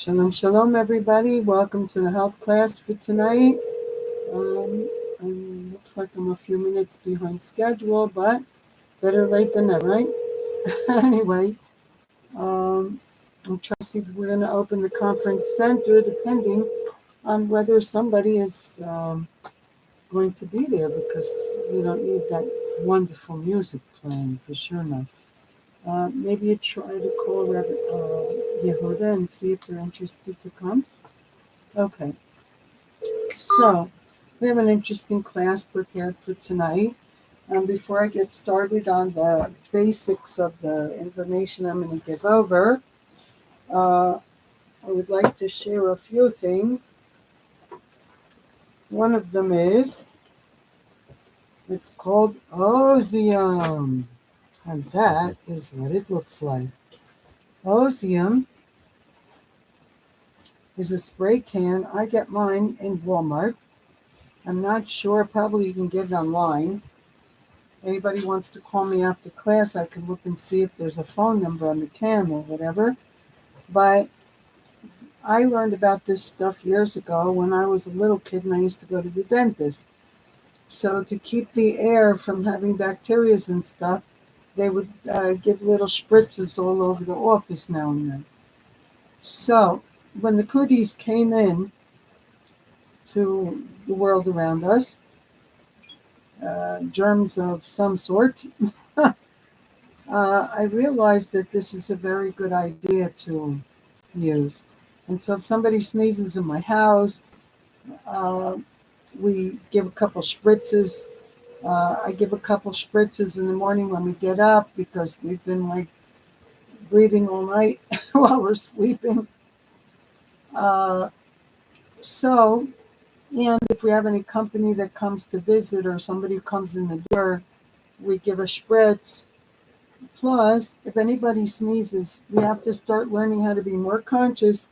Shalom, shalom, everybody. Welcome to the health class for tonight. Looks like I'm a few minutes behind schedule, but better late than never, right? Anyway, I'm trying to see if we're going to open the conference center, depending on whether somebody is going to be there, because we don't need that wonderful music playing, for sure not. Maybe you try to call Yehuda and see if they're interested to come. Okay. So, we have an interesting class prepared for tonight. Before I get started on the basics of the information I'm going to give over, I would like to share a few things. One of them is, it's called Ozium, and that is what it looks like. Ozium is a spray can. I get mine in Walmart. I'm not sure, probably you can get it online. Anybody wants to call me after class, I can look and see if there's a phone number on the can or whatever. But I learned about this stuff years ago when I was a little kid and I used to go to the dentist. So to keep the air from having bacteria and stuff, they would give little spritzes all over the office now and then. So when the cooties came in to the world around us, germs of some sort, I realized that this is a very good idea to use. And so if somebody sneezes in my house, we give a couple spritzes. I give a couple spritzes in the morning when we get up because we've been like breathing all night while we're sleeping. And if we have any company that comes to visit or somebody who comes in the door, we give a spritz. Plus, if anybody sneezes, we have to start learning how to be more conscious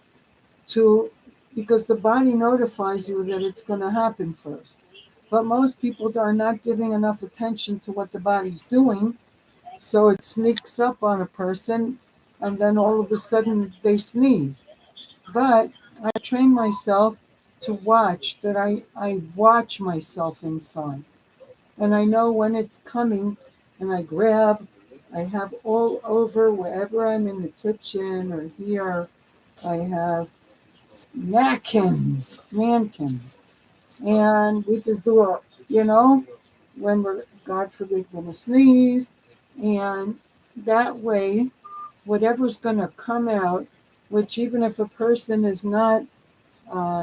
because the body notifies you that it's going to happen first. But most people are not giving enough attention to what the body's doing, so it sneaks up on a person, and then all of a sudden they sneeze. But I train myself to watch, that I watch myself inside. And I know when it's coming, and I have all over, wherever I'm in the kitchen or here, I have mannequins. And we just do when we're, God forbid, going to sneeze. And that way, whatever's going to come out, which even if a person is not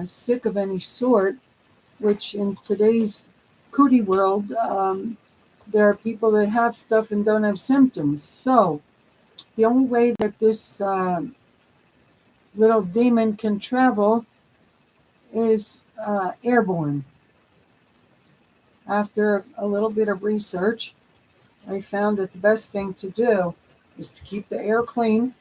sick of any sort, which in today's cootie world, there are people that have stuff and don't have symptoms. So the only way that this little demon can travel is airborne. After a little bit of research, I found that the best thing to do is to keep the air clean.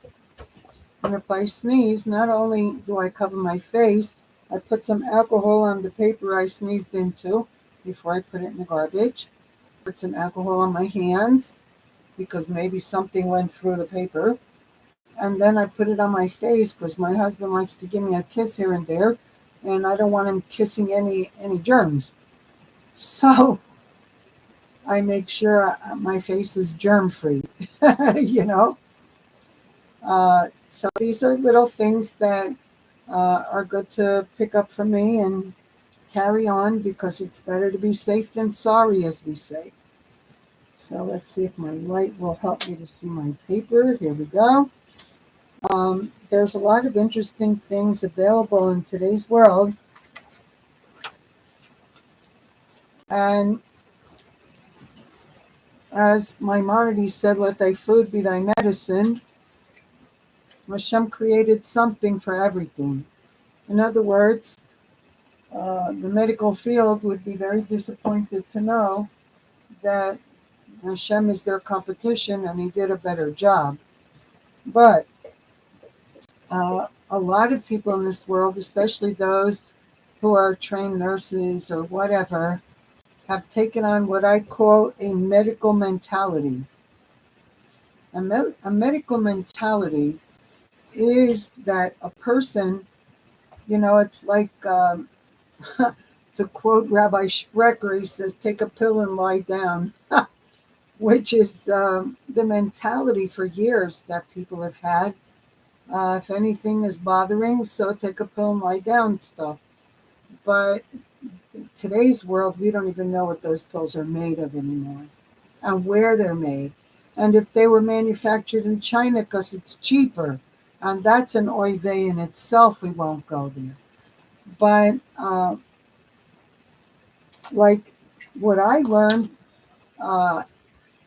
And if I sneeze, not only do I cover my face, I put some alcohol on the paper I sneezed into before I put it in the garbage. Put some alcohol on my hands because maybe something went through the paper. And then I put it on my face because my husband likes to give me a kiss here and there, and I don't want him kissing any germs. So I make sure my face is germ-free, you know. So these are little things that are good to pick up from me and carry on, because it's better to be safe than sorry, as we say. So let's see if my light will help me to see my paper. Here we go. There's a lot of interesting things available in today's world. And as Maimonides said, let thy food be thy medicine. Hashem created something for everything. In other words, the medical field would be very disappointed to know that Hashem is their competition and he did a better job. But a lot of people in this world, especially those who are trained nurses or whatever, have taken on what I call a medical mentality. A medical mentality is that a person, it's like, to quote Rabbi Sprecher, he says, take a pill and lie down, which is the mentality for years that people have had. If anything is bothering, so take a pill and lie down stuff. But in today's world, we don't even know what those pills are made of anymore and where they're made. And if they were manufactured in China because it's cheaper, and that's an oy vey in itself, we won't go there. But like what I learned uh,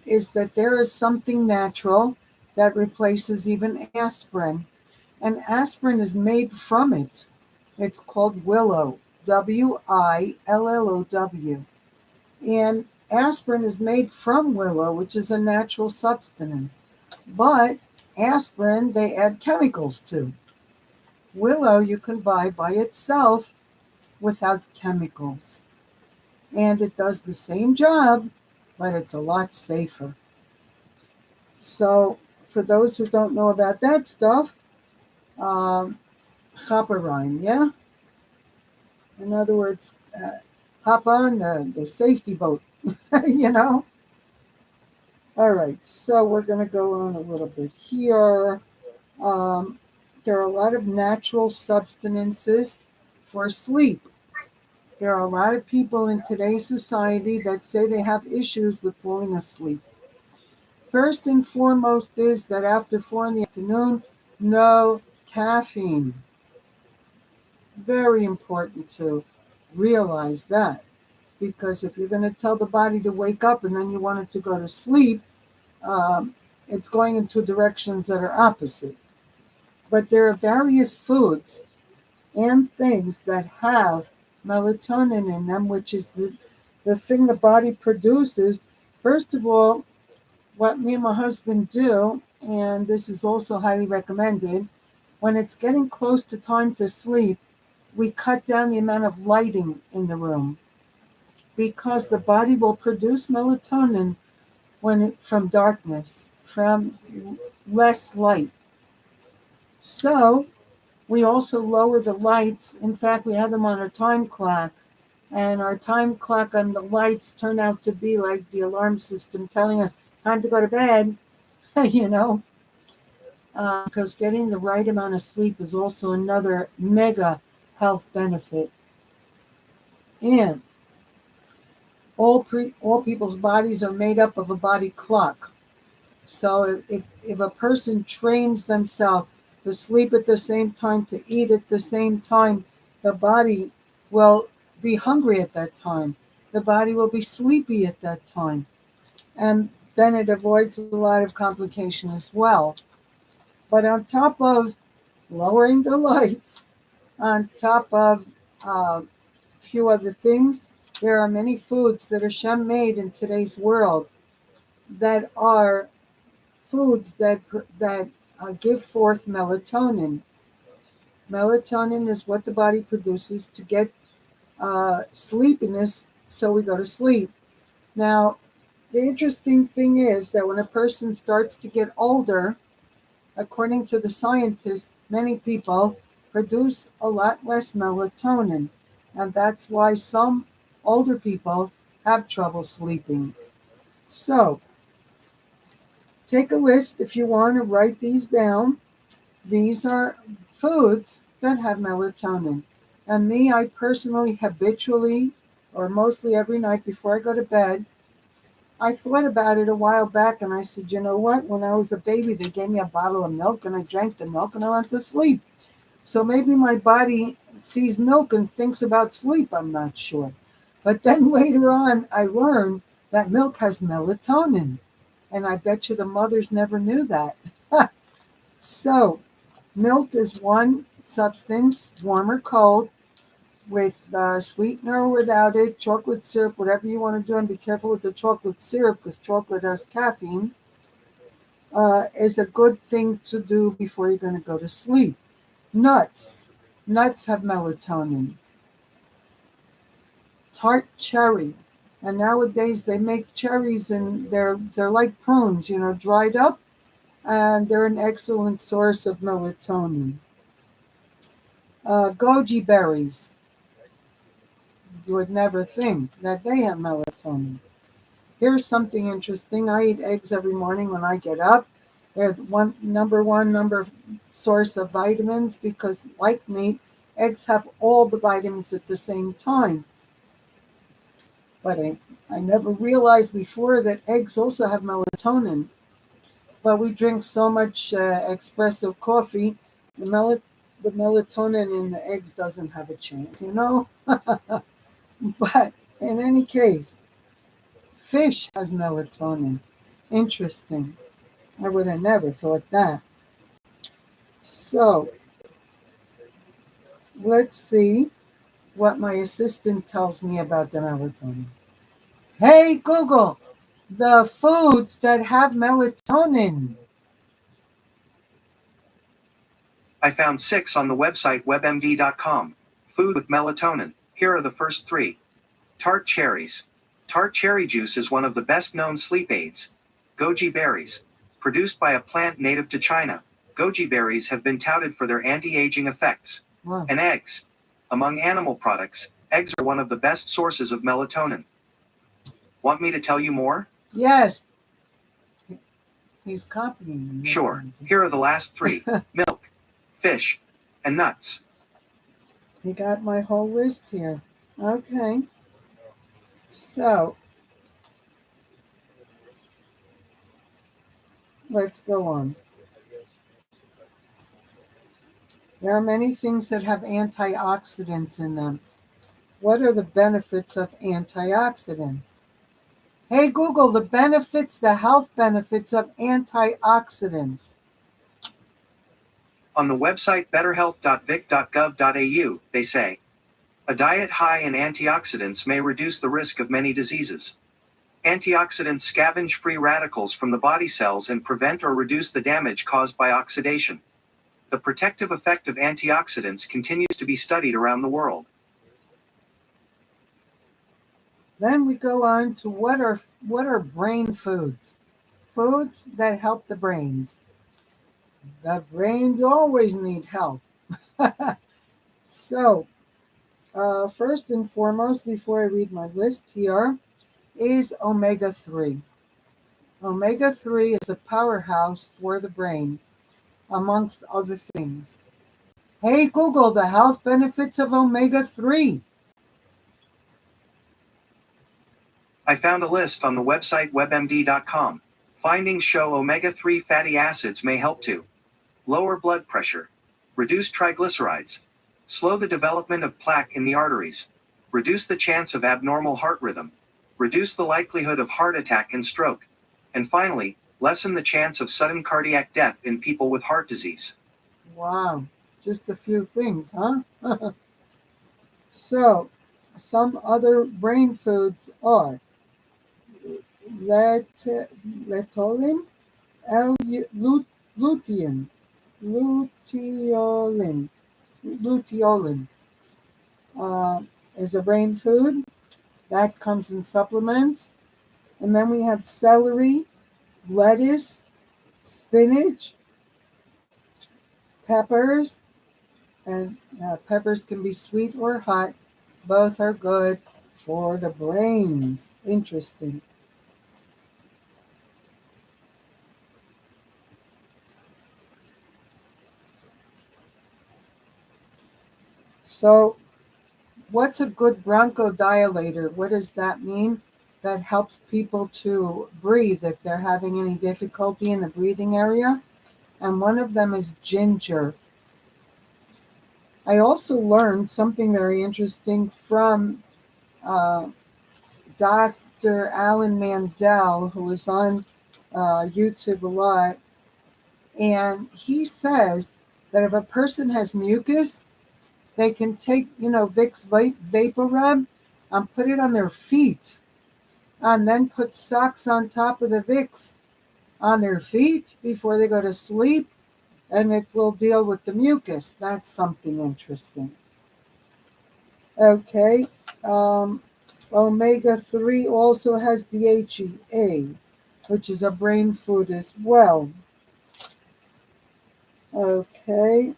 is that there is something natural that replaces even aspirin. And aspirin is made from it. It's called willow, Willow. And aspirin is made from willow, which is a natural substance. But aspirin, they add chemicals to. Willow you can buy by itself without chemicals. And it does the same job, but it's a lot safer. So for those who don't know about that stuff, chaperine, yeah? In other words, hop on the safety boat, you know? All right, so we're going to go on a little bit here. There are a lot of natural substances for sleep. There are a lot of people in today's society that say they have issues with falling asleep. First and foremost is that after 4 in the afternoon, no caffeine. Very important to realize that, because if you're going to tell the body to wake up and then you want it to go to sleep, it's going into directions that are opposite. But there are various foods and things that have melatonin in them, which is the thing the body produces. First of all, what me and my husband do, and this is also highly recommended, when it's getting close to time to sleep, we cut down the amount of lighting in the room, because the body will produce melatonin from darkness, from less light. So we also lower the lights. In fact, we have them on our time clock, and our time clock on the lights turn out to be like the alarm system telling us time to go to bed, because getting the right amount of sleep is also another mega health benefit. And all people's bodies are made up of a body clock. So if a person trains themselves to sleep at the same time, to eat at the same time, the body will be hungry at that time. The body will be sleepy at that time. And then it avoids a lot of complication as well. But on top of lowering the lights, on top of a few other things, there are many foods that are Shem made in today's world that are foods that give forth melatonin. Melatonin is what the body produces to get sleepiness, so we go to sleep. Now, the interesting thing is that when a person starts to get older, according to the scientists, many people produce a lot less melatonin. And that's why some older people have trouble sleeping. So, take a list if you want to write these down. These are foods that have melatonin. And me, I personally habitually, or mostly every night before I go to bed, I thought about it a while back and I said, you know what? When I was a baby, they gave me a bottle of milk and I drank the milk and I went to sleep. So maybe my body sees milk and thinks about sleep. I'm not sure. But then later on, I learned that milk has melatonin. And I bet you the mothers never knew that. So milk is one substance, warm or cold, with sweetener or without it, chocolate syrup, whatever you want to do, and be careful with the chocolate syrup because chocolate has caffeine, is a good thing to do before you're going to go to sleep. Nuts. Nuts have melatonin. Tart cherry. And nowadays they make cherries and they're like prunes, dried up. and they're an excellent source of melatonin. Goji berries. You would never think that they have melatonin. Here's something interesting. I eat eggs every morning when I get up. They're number one source of vitamins because, like meat, eggs have all the vitamins at the same time. But I never realized before that eggs also have melatonin. But we drink so much espresso coffee, the melatonin in the eggs doesn't have a chance, you know? But in any case, fish has melatonin. Interesting. I would have never thought that. So, let's see what my assistant tells me about the melatonin. Hey, Google, the foods that have melatonin. I found 6 on the website webmd.com. Food with melatonin. Here are the first 3. Tart cherries. Tart cherry juice is one of the best-known sleep aids. Goji berries. Produced by a plant native to China, goji berries have been touted for their anti-aging effects. Wow. And eggs. Among animal products, eggs are one of the best sources of melatonin. Want me to tell you more? Yes. He's copying me. Sure. Here are the last 3. Milk, fish, and nuts. He got my whole list here. Okay. So, let's go on. There are many things that have antioxidants in them. What are the benefits of antioxidants? Hey, Google, the health benefits of antioxidants. On the website betterhealth.vic.gov.au, they say, a diet high in antioxidants may reduce the risk of many diseases. Antioxidants scavenge free radicals from the body cells and prevent or reduce the damage caused by oxidation. The protective effect of antioxidants continues to be studied around the world. Then we go on to what are brain foods? Foods that help the brains. The brains always need help. So, first and foremost, before I read my list here, is omega-3. Omega-3 is a powerhouse for the brain, amongst other things. Hey, Google, the health benefits of omega-3. I found a list on the website webmd.com. Findings show omega-3 fatty acids may help to lower blood pressure, reduce triglycerides, slow the development of plaque in the arteries, reduce the chance of abnormal heart rhythm, reduce the likelihood of heart attack and stroke, and finally, lessen the chance of sudden cardiac death in people with heart disease. Wow, just a few things, huh? So, some other brain foods are Luteolin, luteolin is a brain food that comes in supplements. And then we have celery, lettuce, spinach, peppers, and peppers can be sweet or hot. Both are good for the brains. Interesting. So, what's a good bronchodilator? What does that mean? That helps people to breathe if they're having any difficulty in the breathing area. And one of them is ginger. I also learned something very interesting from Dr. Alan Mandel, who is on YouTube a lot. And he says that if a person has mucus, they can take, Vicks Vapor Rub and put it on their feet and then put socks on top of the Vicks on their feet before they go to sleep, and it will deal with the mucus. That's something interesting. Okay. Omega-3 also has DHEA, which is a brain food as well. Okay.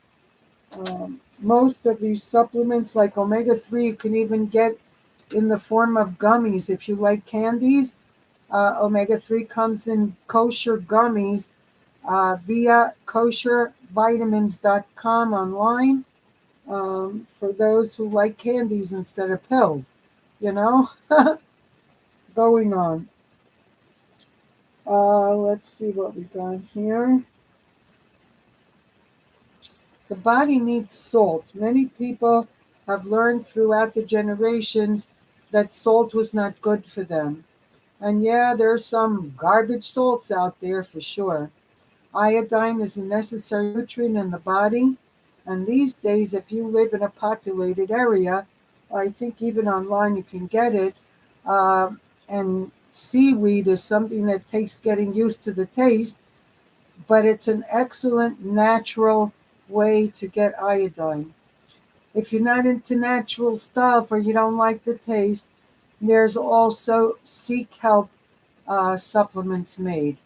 Most of these supplements, like omega-3, you can even get in the form of gummies. If you like candies, omega-3 comes in kosher gummies via koshervitamins.com online for those who like candies instead of pills. You know, going on. Let's see what we got here. The body needs salt. Many people have learned throughout the generations that salt was not good for them. And yeah, there's some garbage salts out there for sure. Iodine is a necessary nutrient in the body. And these days, if you live in a populated area, I think even online you can get it. And seaweed is something that takes getting used to the taste, but it's an excellent natural way to get iodine. If you're not into natural stuff or you don't like the taste, there's also Seek Help supplements made.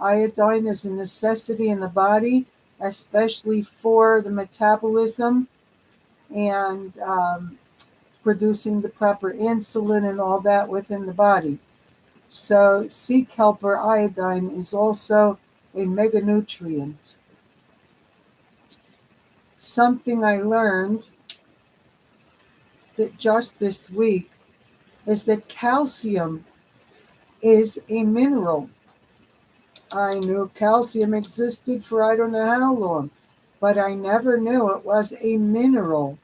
Iodine is a necessity in the body, especially for the metabolism and producing the proper insulin and all that within the body. So, Seek Helper iodine is also a mega nutrient. Something I learned that just this week is that calcium is a mineral. I knew calcium existed for I don't know how long, but I never knew it was a mineral.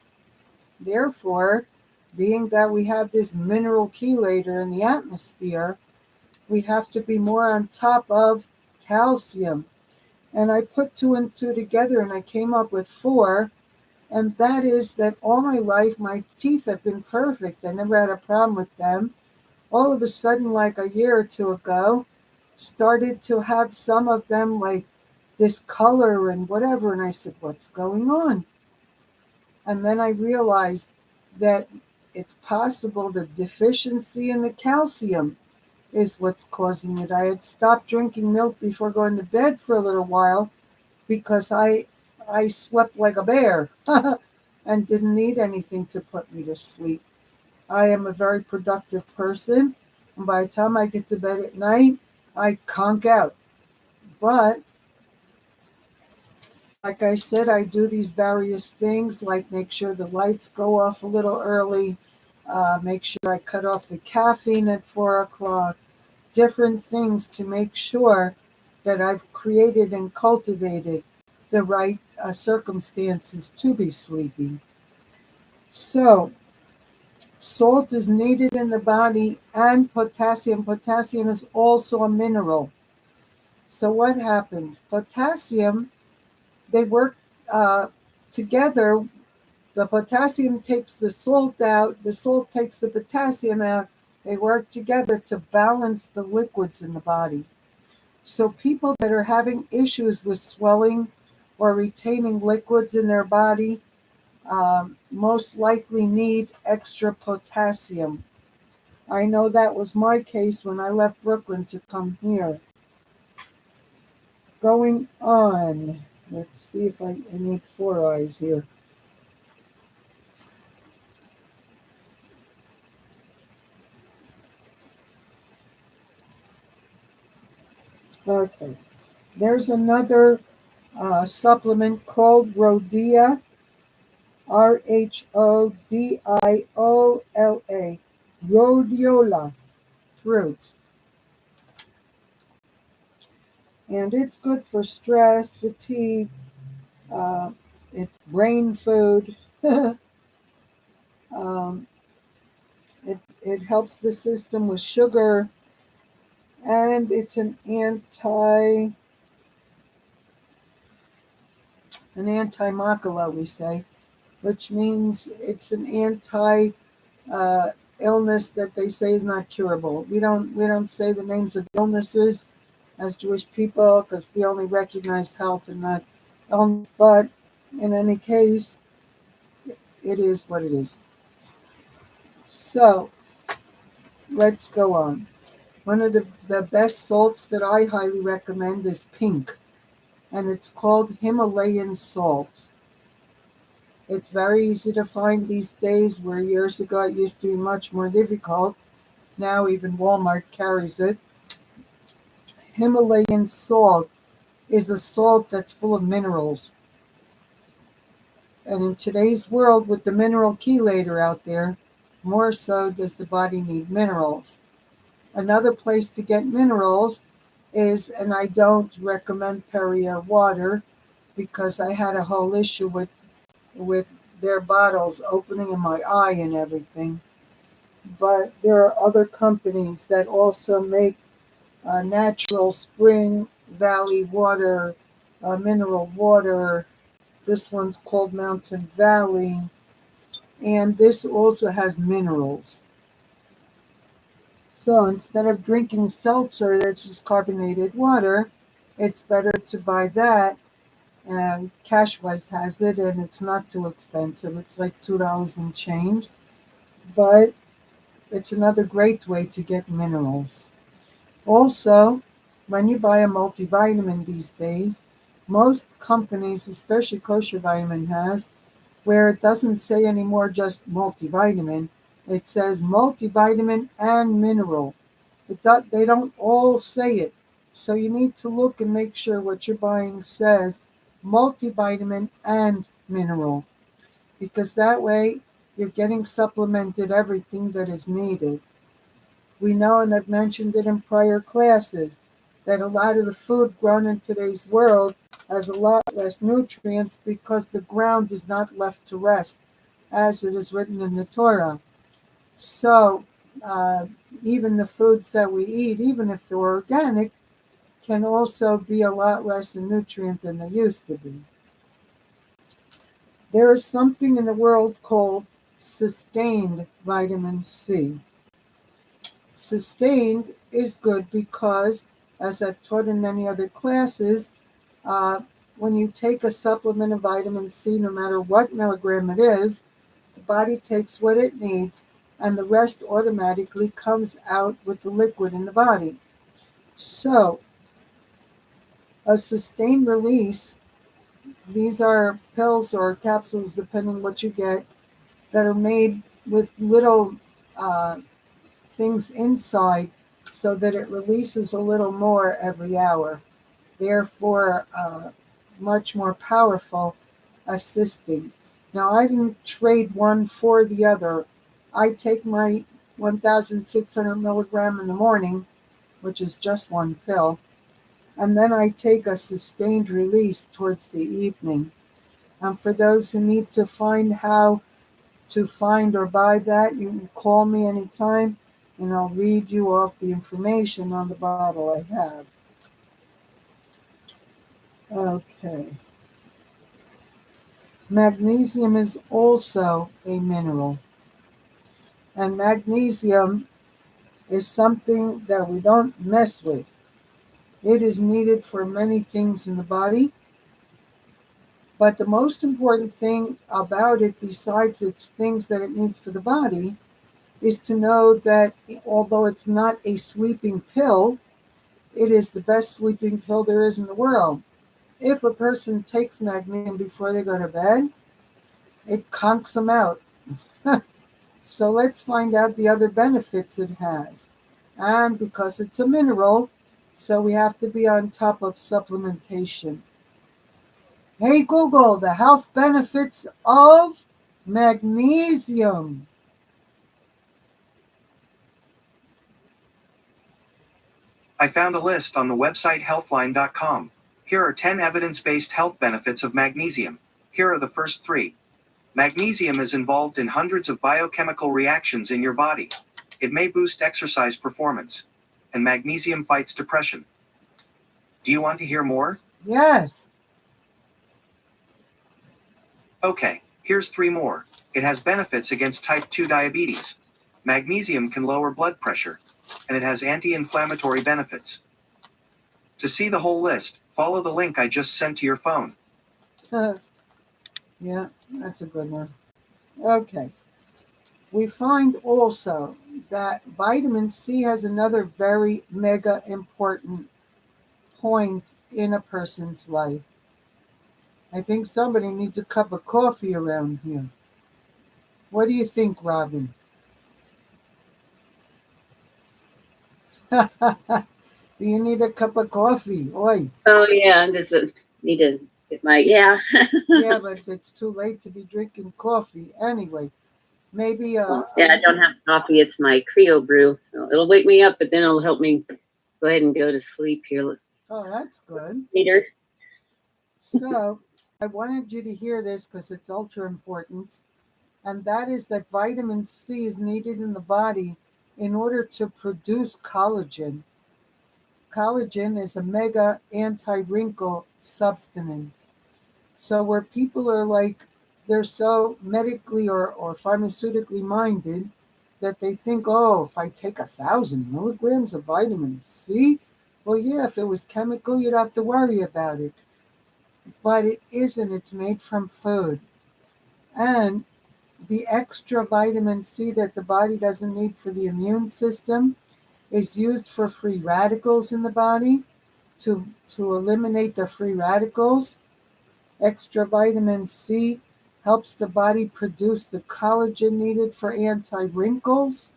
Therefore, being that we have this mineral chelator in the atmosphere, we have to be more on top of calcium. And I put two and two together and I came up with four. And that is that all my life, my teeth have been perfect. I never had a problem with them. All of a sudden, like a year or two ago, started to have some of them like this color and whatever. And I said, what's going on? And then I realized that it's possible the deficiency in the calcium is what's causing it. I had stopped drinking milk before going to bed for a little while because I slept like a bear and didn't need anything to put me to sleep. I am a very productive person, and by the time I get to bed at night, I conk out. But like I said, I do these various things, like make sure the lights go off a little early, make sure I cut off the caffeine at 4 o'clock, different things to make sure that I've created and cultivated the right circumstances to be sleeping. So, salt is needed in the body and potassium. Potassium is also a mineral. So, what happens? Potassium, they work together. The potassium takes the salt out, the salt takes the potassium out. They work together to balance the liquids in the body. So people that are having issues with swelling or retaining liquids in their body most likely need extra potassium. I know that was my case when I left Brooklyn to come here. Going on. Let's see if I need four eyes here. Okay. There's another supplement called Rhodiola, Rhodiola, Rhodiola fruit. And it's good for stress, fatigue. Uh, it's brain food. um, it helps the system with sugar, and it's an anti-macula, we say, which means it's an anti illness that they say is not curable. We don't say the names of illnesses as Jewish people because we only recognize health and not illness. But in any case, it is what it is. So let's go on. One of the best salts that I highly recommend is pink. and it's called Himalayan salt. It's very easy to find these days, where years ago it used to be much more difficult. Now even Walmart carries it. Himalayan salt is a salt that's full of minerals. And in today's world, with the mineral chelator out there, more so does the body need minerals. Another place to get minerals is, and I don't recommend Perrier water because I had a whole issue with their bottles opening in my eye and everything. But there are other companies that also make natural spring valley water, mineral water. This one's called Mountain Valley, and this also has minerals. So instead of drinking seltzer that's just carbonated water, it's better to buy that. And Cashwise has it, and it's not too expensive. It's like $2 and change, but it's another great way to get minerals. Also, when you buy a multivitamin these days, most companies, especially Kosher Vitamin, has, where it doesn't say anymore just multivitamin, it says multivitamin and mineral. They don't all say it. So you need to look and make sure what you're buying says multivitamin and mineral, because that way you're getting supplemented everything that is needed. We know, and I've mentioned it in prior classes, that a lot of the food grown in today's world has a lot less nutrients because the ground is not left to rest, as it is written in the Torah. So even the foods that we eat, even if they're organic, can also be a lot less in nutrient than they used to be. There is something in the world called sustained vitamin C. Sustained is good because, as I've taught in many other classes, when you take a supplement of vitamin C, no matter what milligram it is, the body takes what it needs, and the rest automatically comes out with the liquid in the body. So, a sustained release, these are pills or capsules, depending what you get, that are made with little things inside so that it releases a little more every hour. Therefore, much more powerful assisting. Now, I didn't trade one for the other. I take my 1,600 milligram in the morning, which is just one pill, and then I take a sustained release towards the evening. And for those who need to find how to find or buy that, you can call me anytime, and I'll read you off the information on the bottle I have. Okay. Magnesium is also a mineral. And magnesium is something that we don't mess with. It is needed for many things in the body. But the most important thing about it, besides its things that it needs for the body, is to know that although it's not a sleeping pill, it is the best sleeping pill there is in the world. If a person takes magnesium before they go to bed, it conks them out. So let's find out the other benefits it has. And because it's a mineral, so we have to be on top of supplementation. Hey Google, the health benefits of magnesium. I found a list on the website healthline.com. Here are 10 evidence-based health benefits of magnesium. Here are the first 3. Magnesium is involved in hundreds of biochemical reactions in your body. It may boost exercise performance. And magnesium fights depression. Do you want to hear more? Yes. Okay, here's 3 more. It has benefits against type 2 diabetes. Magnesium can lower blood pressure. And it has anti-inflammatory benefits. To see the whole list, follow the link I just sent to your phone. Yeah, that's a good one. Okay. We find also that vitamin C has another very mega important point in a person's life. I think somebody needs a cup of coffee around here. What do you think, Robin? Do you need a cup of coffee? Oi. Oh yeah, I just need to get my Yeah, but it's too late to be drinking coffee. Anyway, maybe Well, yeah, I don't have coffee. It's my Creo brew, so it'll wake me up, but then it'll help me go ahead and go to sleep here oh, that's good. later. So, I wanted you to hear this because it's ultra important, and that is that vitamin C is needed in the body in order to produce collagen. Collagen is a mega anti-wrinkle substance. So where people are like, they're so medically or pharmaceutically minded that they think, oh, if I take 1,000 milligrams of vitamin C, well, yeah, if it was chemical, you'd have to worry about it. But it isn't. It's made from food. And the extra vitamin C that the body doesn't need for the immune system is used for free radicals in the body to eliminate the free radicals. Extra vitamin C helps the body produce the collagen needed for anti-wrinkles.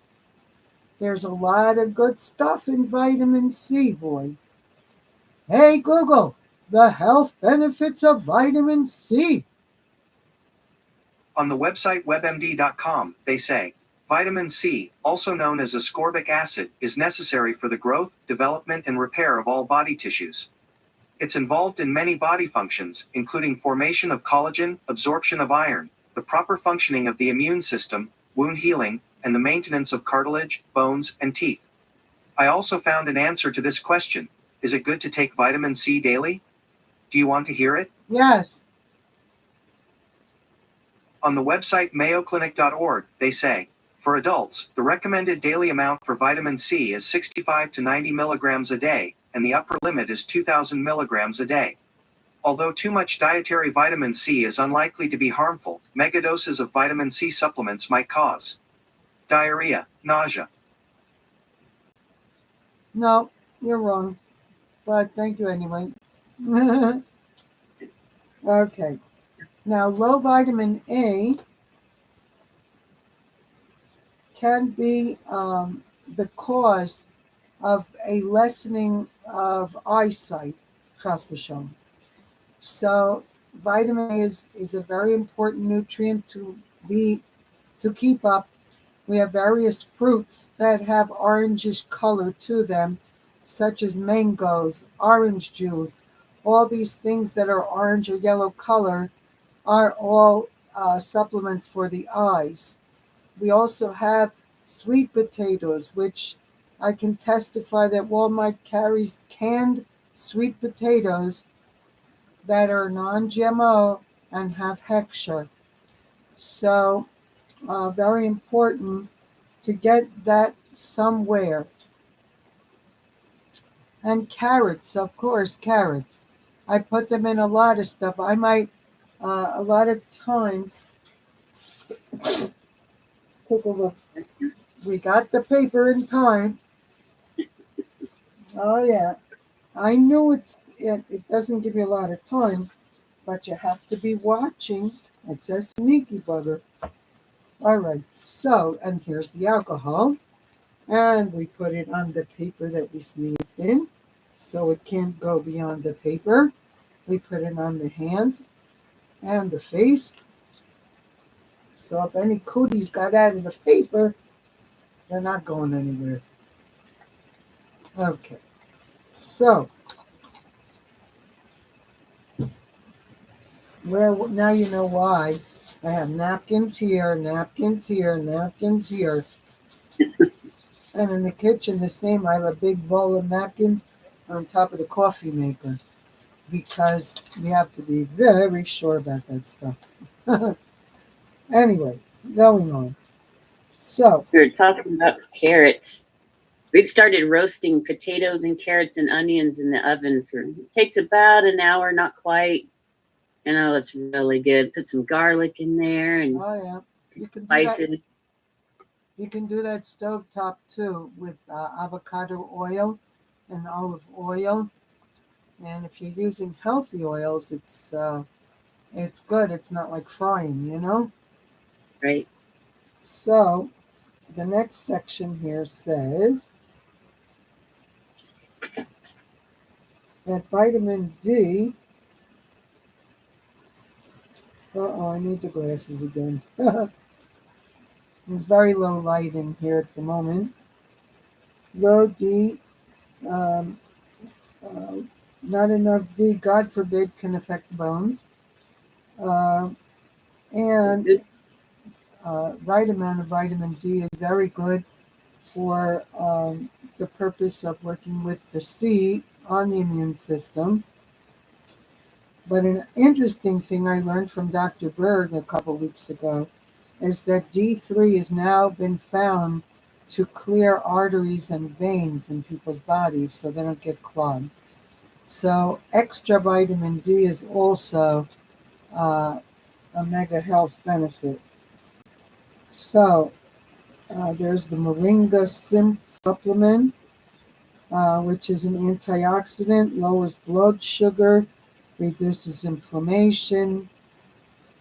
There's a lot of good stuff in vitamin C, boy. Hey, Google, the health benefits of vitamin C. On the website webmd.com, they say, vitamin C, also known as ascorbic acid, is necessary for the growth, development, and repair of all body tissues. It's involved in many body functions, including formation of collagen, absorption of iron, the proper functioning of the immune system, wound healing, and the maintenance of cartilage, bones, and teeth. I also found an answer to this question. Is it good to take vitamin C daily? Do you want to hear it? Yes. On the website mayoclinic.org, they say, for adults, the recommended daily amount for vitamin C is 65 to 90 milligrams a day, and the upper limit is 2,000 milligrams a day. Although too much dietary vitamin C is unlikely to be harmful, megadoses of vitamin C supplements might cause diarrhea, nausea. No, you're wrong. But thank you anyway. Okay. Now, low vitamin A can be the cause of a lessening of eyesight, chas v'shalom. So vitamin A is a very important nutrient to keep up. We have various fruits that have orangish color to them, such as mangoes, orange juice. All these things that are orange or yellow color are all supplements for the eyes. We also have sweet potatoes, which I can testify that Walmart carries canned sweet potatoes that are non-GMO and have hexture. So very important to get that somewhere. And carrots, of course, carrots. I put them in a lot of stuff. I might, a lot of times, take a look. We got the paper in time. Oh, yeah. I knew it doesn't give you a lot of time, but you have to be watching. It's a sneaky bugger. All right, so, and here's the alcohol. And we put it on the paper that we sneezed in, so it can't go beyond the paper. We put it on the hands and the face. So if any cooties got out of the paper, they're not going anywhere. Okay, so now you know why I have napkins here, napkins here, napkins here. And in the kitchen, the same. I have a big bowl of napkins on top of the coffee maker because we have to be very sure about that stuff. Anyway, going on. So, We were talking about carrots. We've started roasting potatoes and carrots and onions in the oven it takes about an hour, not quite. And oh, it's really good. Put some garlic in there and oh yeah, you can do spices. that. You can do that stovetop too with avocado oil and olive oil. And if you're using healthy oils, it's good. It's not like frying, you know? Right. So the next section here says that vitamin D. I need the glasses again. There's very low light in here at the moment. Low D, um, uh, not enough D, God forbid, can affect bones. Uh, and right amount of vitamin D is very good for the purpose of working with the C on the immune system. But an interesting thing I learned from Dr. Berg a couple weeks ago is that D3 has now been found to clear arteries and veins in people's bodies so they don't get clogged. So extra vitamin D is also a mega health benefit. So there's the Moringa supplement, which is an antioxidant, lowers blood sugar, reduces inflammation,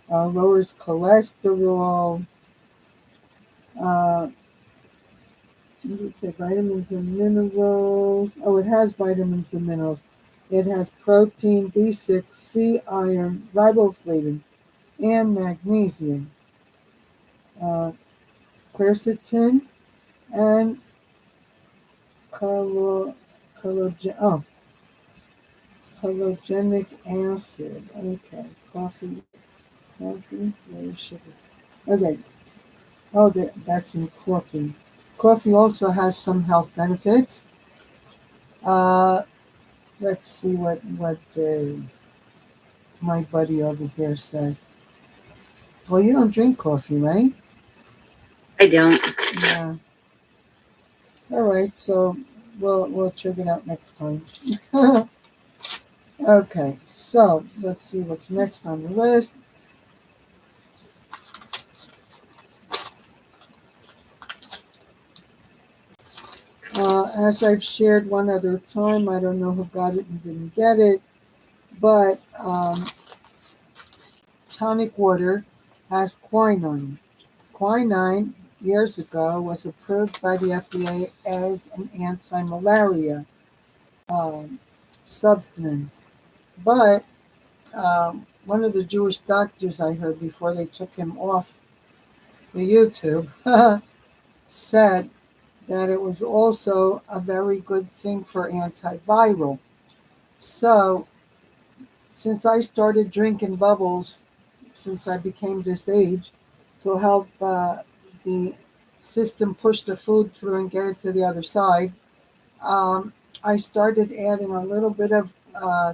lowers cholesterol. What did it say? Vitamins and minerals. Oh, it has vitamins and minerals. It has protein, B6, C, iron, riboflavin, and magnesium. Uh, Quercetin and collo, oh, halogenic acid. Okay, coffee, low sugar. Okay, oh, that's in coffee. Coffee also has some health benefits. Uh, let's see what my buddy over here said. Well, you don't drink coffee, right? I don't. Yeah. All right, so we'll check it out next time. Okay, so let's see what's next on the list. As I've shared one other time, I don't know who got it and didn't get it, but tonic water has quinine. Quinine, years ago, was approved by the FDA as an anti-malaria substance. But one of the Jewish doctors I heard before they took him off the YouTube said that it was also a very good thing for antiviral. So, since I started drinking bubbles since I became this age to help the system push the food through and get it to the other side, I started adding a little bit of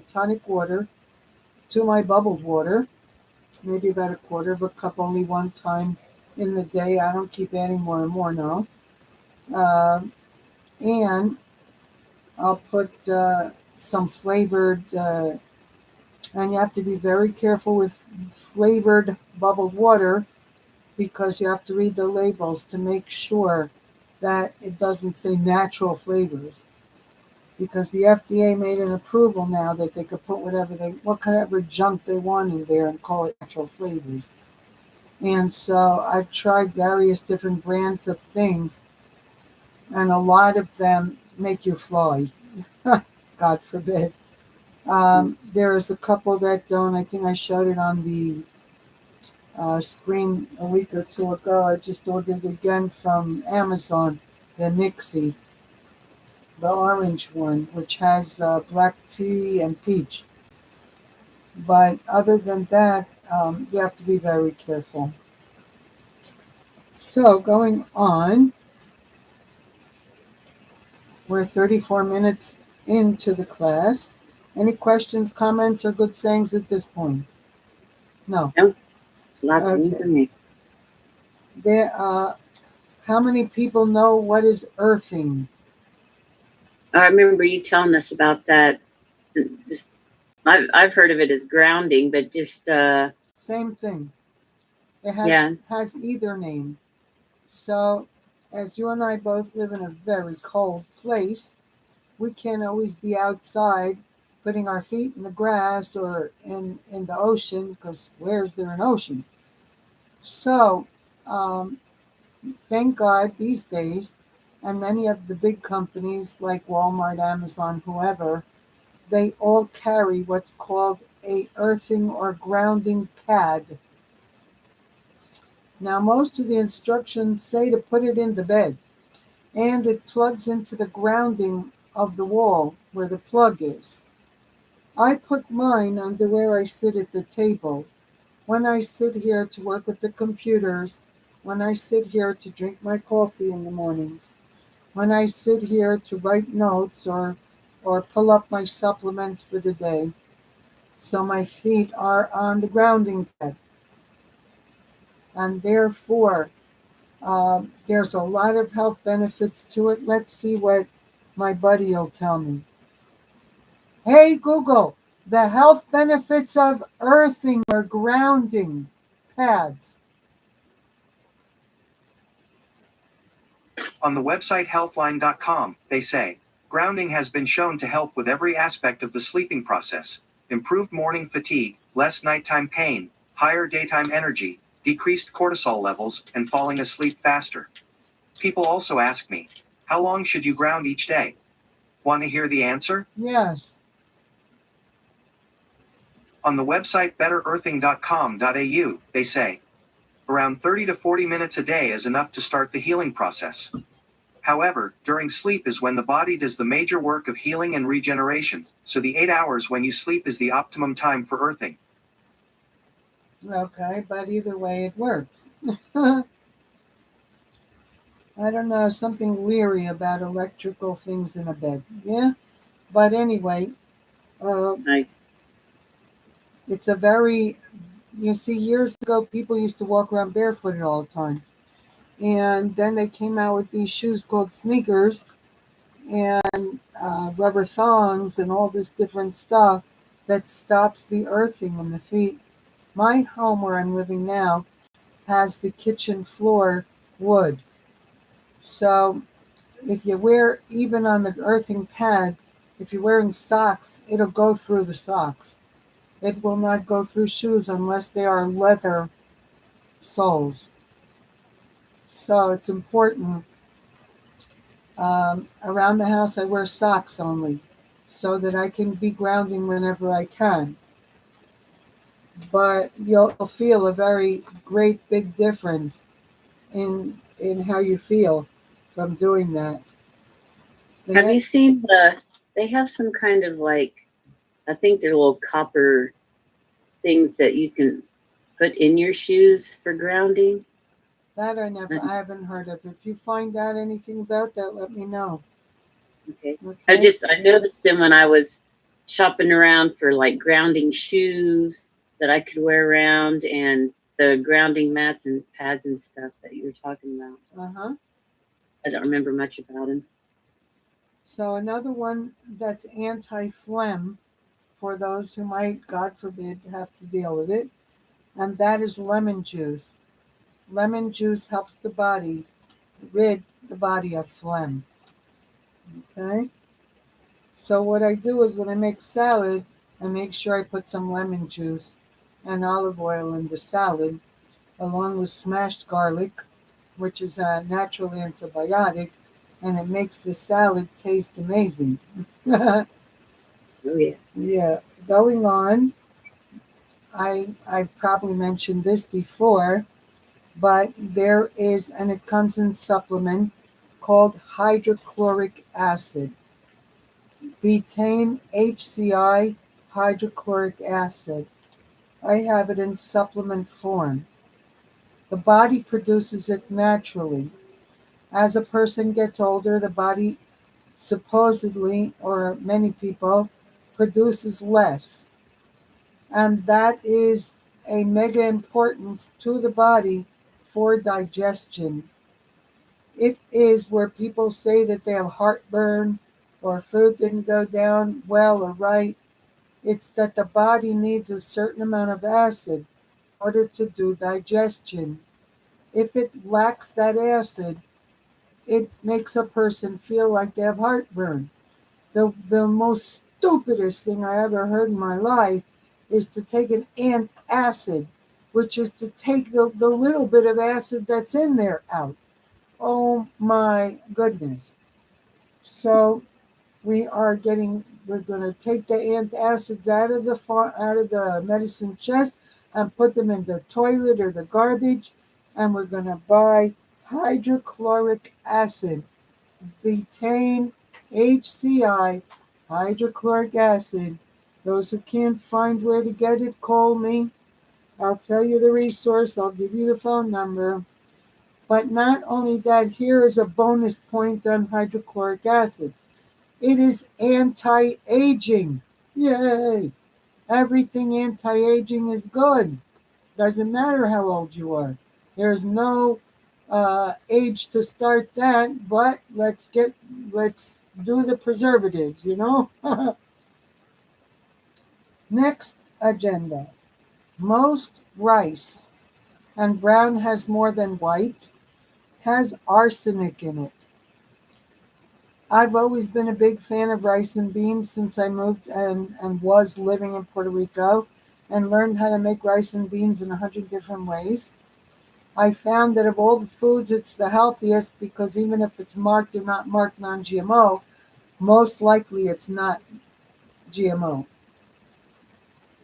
tonic water to my bubbled water, maybe about a quarter of a cup only one time in the day. I don't keep adding more and more now. And I'll put some flavored, and you have to be very careful with flavored bubbled water because you have to read the labels to make sure that it doesn't say natural flavors. Because the FDA made an approval now that they could put whatever junk they want in there and call it natural flavors. And so I've tried various different brands of things, and a lot of them make you fly. God forbid. There is a couple that don't. I think I showed it on the screen a week or two ago. I just ordered again from Amazon, the Nixie, the orange one, which has black tea and peach. But other than that, you have to be very careful. So going on, we're 34 minutes into the class. Any questions, comments, or good sayings at this point? No. No, lots of Okay. information. There, how many people know what is earthing? I remember you telling us about that. Just, I've heard of it as grounding, but just Same thing. It yeah. has either name. So, as you and I both live in a very cold place, we can't always be outside putting our feet in the grass or in the ocean, because where's there an ocean? So, thank God these days, and many of the big companies like Walmart, Amazon, whoever, they all carry what's called a earthing or grounding pad. Now, most of the instructions say to put it in the bed, and it plugs into the grounding of the wall where the plug is. I put mine under where I sit at the table. When I sit here to work with the computers, when I sit here to drink my coffee in the morning, when I sit here to write notes or pull up my supplements for the day. So my feet are on the grounding pad. And therefore, there's a lot of health benefits to it. Let's see what my buddy will tell me. Hey, Google, the health benefits of earthing or grounding pads. On the website healthline.com, they say, grounding has been shown to help with every aspect of the sleeping process: improved morning fatigue, less nighttime pain, higher daytime energy, decreased cortisol levels, and falling asleep faster. People also ask me, how long should you ground each day? Want to hear the answer? Yes. On the website betterearthing.com.au, they say, around 30 to 40 minutes a day is enough to start the healing process. However, during sleep is when the body does the major work of healing and regeneration, so the 8 hours when you sleep is the optimum time for earthing. Okay, but either way it works. I don't know, something leery about electrical things in a bed. Yeah? But anyway, Right. it's a very, you see, years ago, people used to walk around barefooted all the time. And then they came out with these shoes called sneakers and rubber thongs and all this different stuff that stops the earthing in the feet. My home where I'm living now has the kitchen floor wood. So if you wear, even on the earthing pad, if you're wearing socks, it'll go through the socks. It will not go through shoes unless they are leather soles. So it's important. Around the house, I wear socks only so that I can be grounding whenever I can. But you'll feel a very great big difference in how you feel from doing that. Have you seen they have some kind of like, I think they're little copper things that you can put in your shoes for grounding? That I haven't heard of. If you find out anything about that, let me know. Okay. Okay? I noticed them when I was shopping around for like grounding shoes that I could wear around, and the grounding mats and pads and stuff that you were talking about. Uh-huh. I don't remember much about them. So another one that's anti-phlegm for those who might, God forbid, have to deal with it, and that is lemon juice. Lemon juice helps rid the body of phlegm. Okay? So what I do is when I make salad, I make sure I put some lemon juice and olive oil in the salad, along with smashed garlic, which is a natural antibiotic, and it makes the salad taste amazing. Oh yeah. Yeah. Going on, I've probably mentioned this before, but there is, and it comes in supplement, called hydrochloric acid. Betaine HCI hydrochloric acid. I have it in supplement form. The body produces it naturally. As a person gets older, the body supposedly, or many people, produces less. And that is a mega importance to the body for digestion. It is where people say that they have heartburn or food didn't go down well or right. It's that the body needs a certain amount of acid in order to do digestion. If it lacks that acid, it makes a person feel like they have heartburn. The most stupidest thing I ever heard in my life is to take an antacid, which is to take the little bit of acid that's in there out. Oh my goodness. So we're going to take the antacids out of the medicine chest and put them in the toilet or the garbage, and we're going to buy hydrochloric acid, betaine, HCI, hydrochloric acid. Those who can't find where to get it, call me. I'll tell you the resource. I'll give you the phone number. But not only that, here is a bonus point on hydrochloric acid. It is anti-aging. Yay! Everything anti-aging is good. Doesn't matter how old you are. There's no age to start that, but let's do the preservatives, Next agenda. Most rice, and brown has more than white, has arsenic in it. I've always been a big fan of rice and beans since I moved and was living in Puerto Rico and learned how to make rice and beans in 100 different ways. I found that of all the foods, it's the healthiest because even if it's marked or not marked non-GMO, most likely it's not GMO.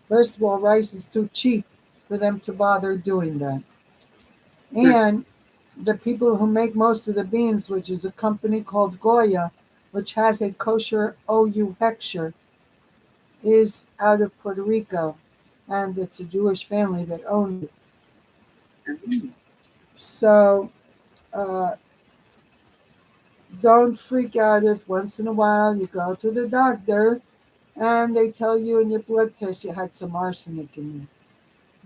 First of all, rice is too cheap for them to bother doing that. And the people who make most of the beans, which is a company called Goya, which has a kosher OU hechsher, is out of Puerto Rico, and it's a Jewish family that owns it. So don't freak out if once in a while you go to the doctor and they tell you in your blood test you had some arsenic in you.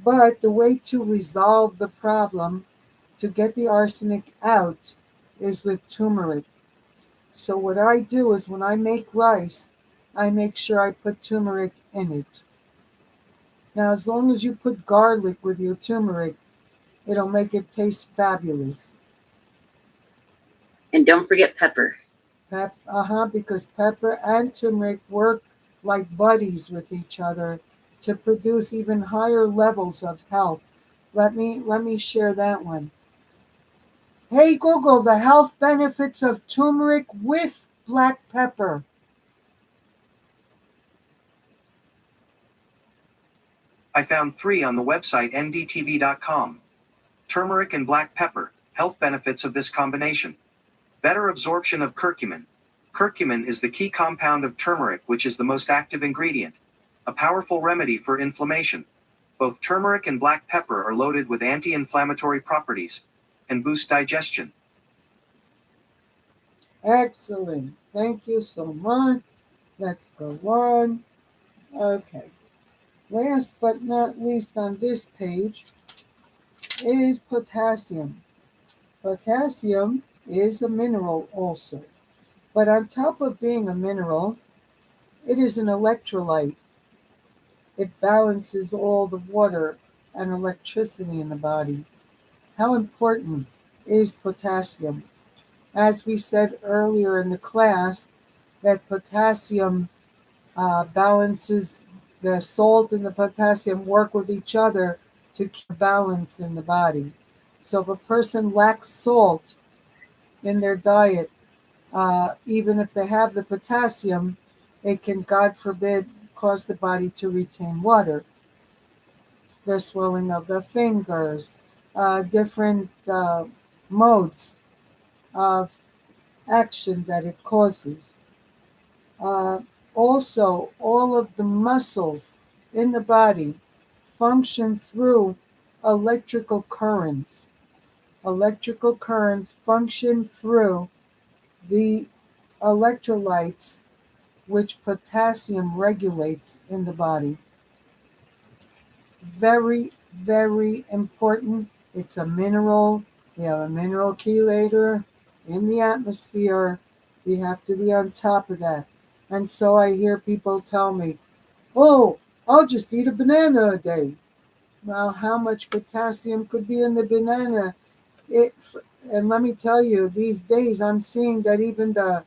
But the way to resolve the problem, to get the arsenic out, is with turmeric. So what I do is when I make rice, I make sure I put turmeric in it. Now, as long as you put garlic with your turmeric, it'll make it taste fabulous. And don't forget pepper. Because pepper and turmeric work like buddies with each other to produce even higher levels of health. Let me share that one. Hey Google, the health benefits of turmeric with black pepper. I found 3 on the website ndtv.com. Turmeric and black pepper, health benefits of this combination. Better absorption of curcumin. Curcumin is the key compound of turmeric, which is the most active ingredient. A powerful remedy for inflammation. Both turmeric and black pepper are loaded with anti-inflammatory properties and boost digestion. Excellent. Thank you so much. Let's go on. Okay. Last but not least on this page is potassium. Potassium is a mineral also. But on top of being a mineral, it is an electrolyte. It balances all the water and electricity in the body. How important is potassium? As we said earlier in the class, that potassium balances, the salt and the potassium work with each other to keep balance in the body. So if a person lacks salt in their diet, even if they have the potassium, it can, God forbid, cause the body to retain water. The swelling of the fingers, different modes of action that it causes. Also, all of the muscles in the body function through electrical currents. Electrical currents function through the electrolytes which potassium regulates in the body. Very, very important. It's a mineral. We have a mineral chelator in the atmosphere. We have to be on top of that. And so I hear people tell me, oh, I'll just eat a banana a day. Well, how much potassium could be in the banana? And let me tell you, these days I'm seeing that even the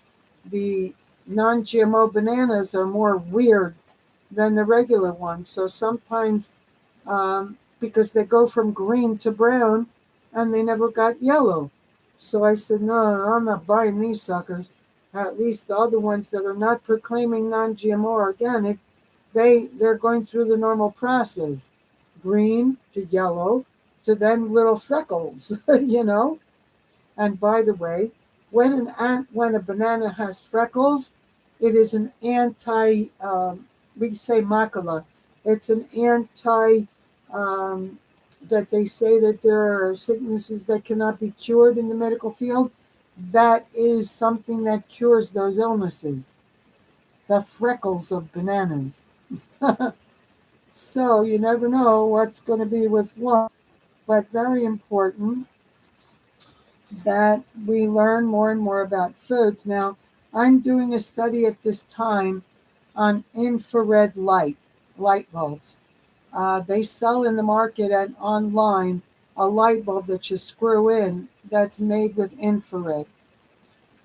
non-GMO bananas are more weird than the regular ones. So sometimes, because they go from green to brown and they never got yellow. So I said, no, I'm not buying these suckers. At least the other ones that are not proclaiming non-GMO organic, they're going through the normal process. Green to yellow to then little freckles, you know? And by the way, when a banana has freckles, it is an anti, we say macula. It's an anti, um, that they say that there are sicknesses that cannot be cured in the medical field. That is something that cures those illnesses, the freckles of bananas. So you never know what's going to be with what, but very important that we learn more and more about foods. Now, I'm doing a study at this time on infrared light bulbs. They sell in the market and online a light bulb that you screw in that's made with infrared.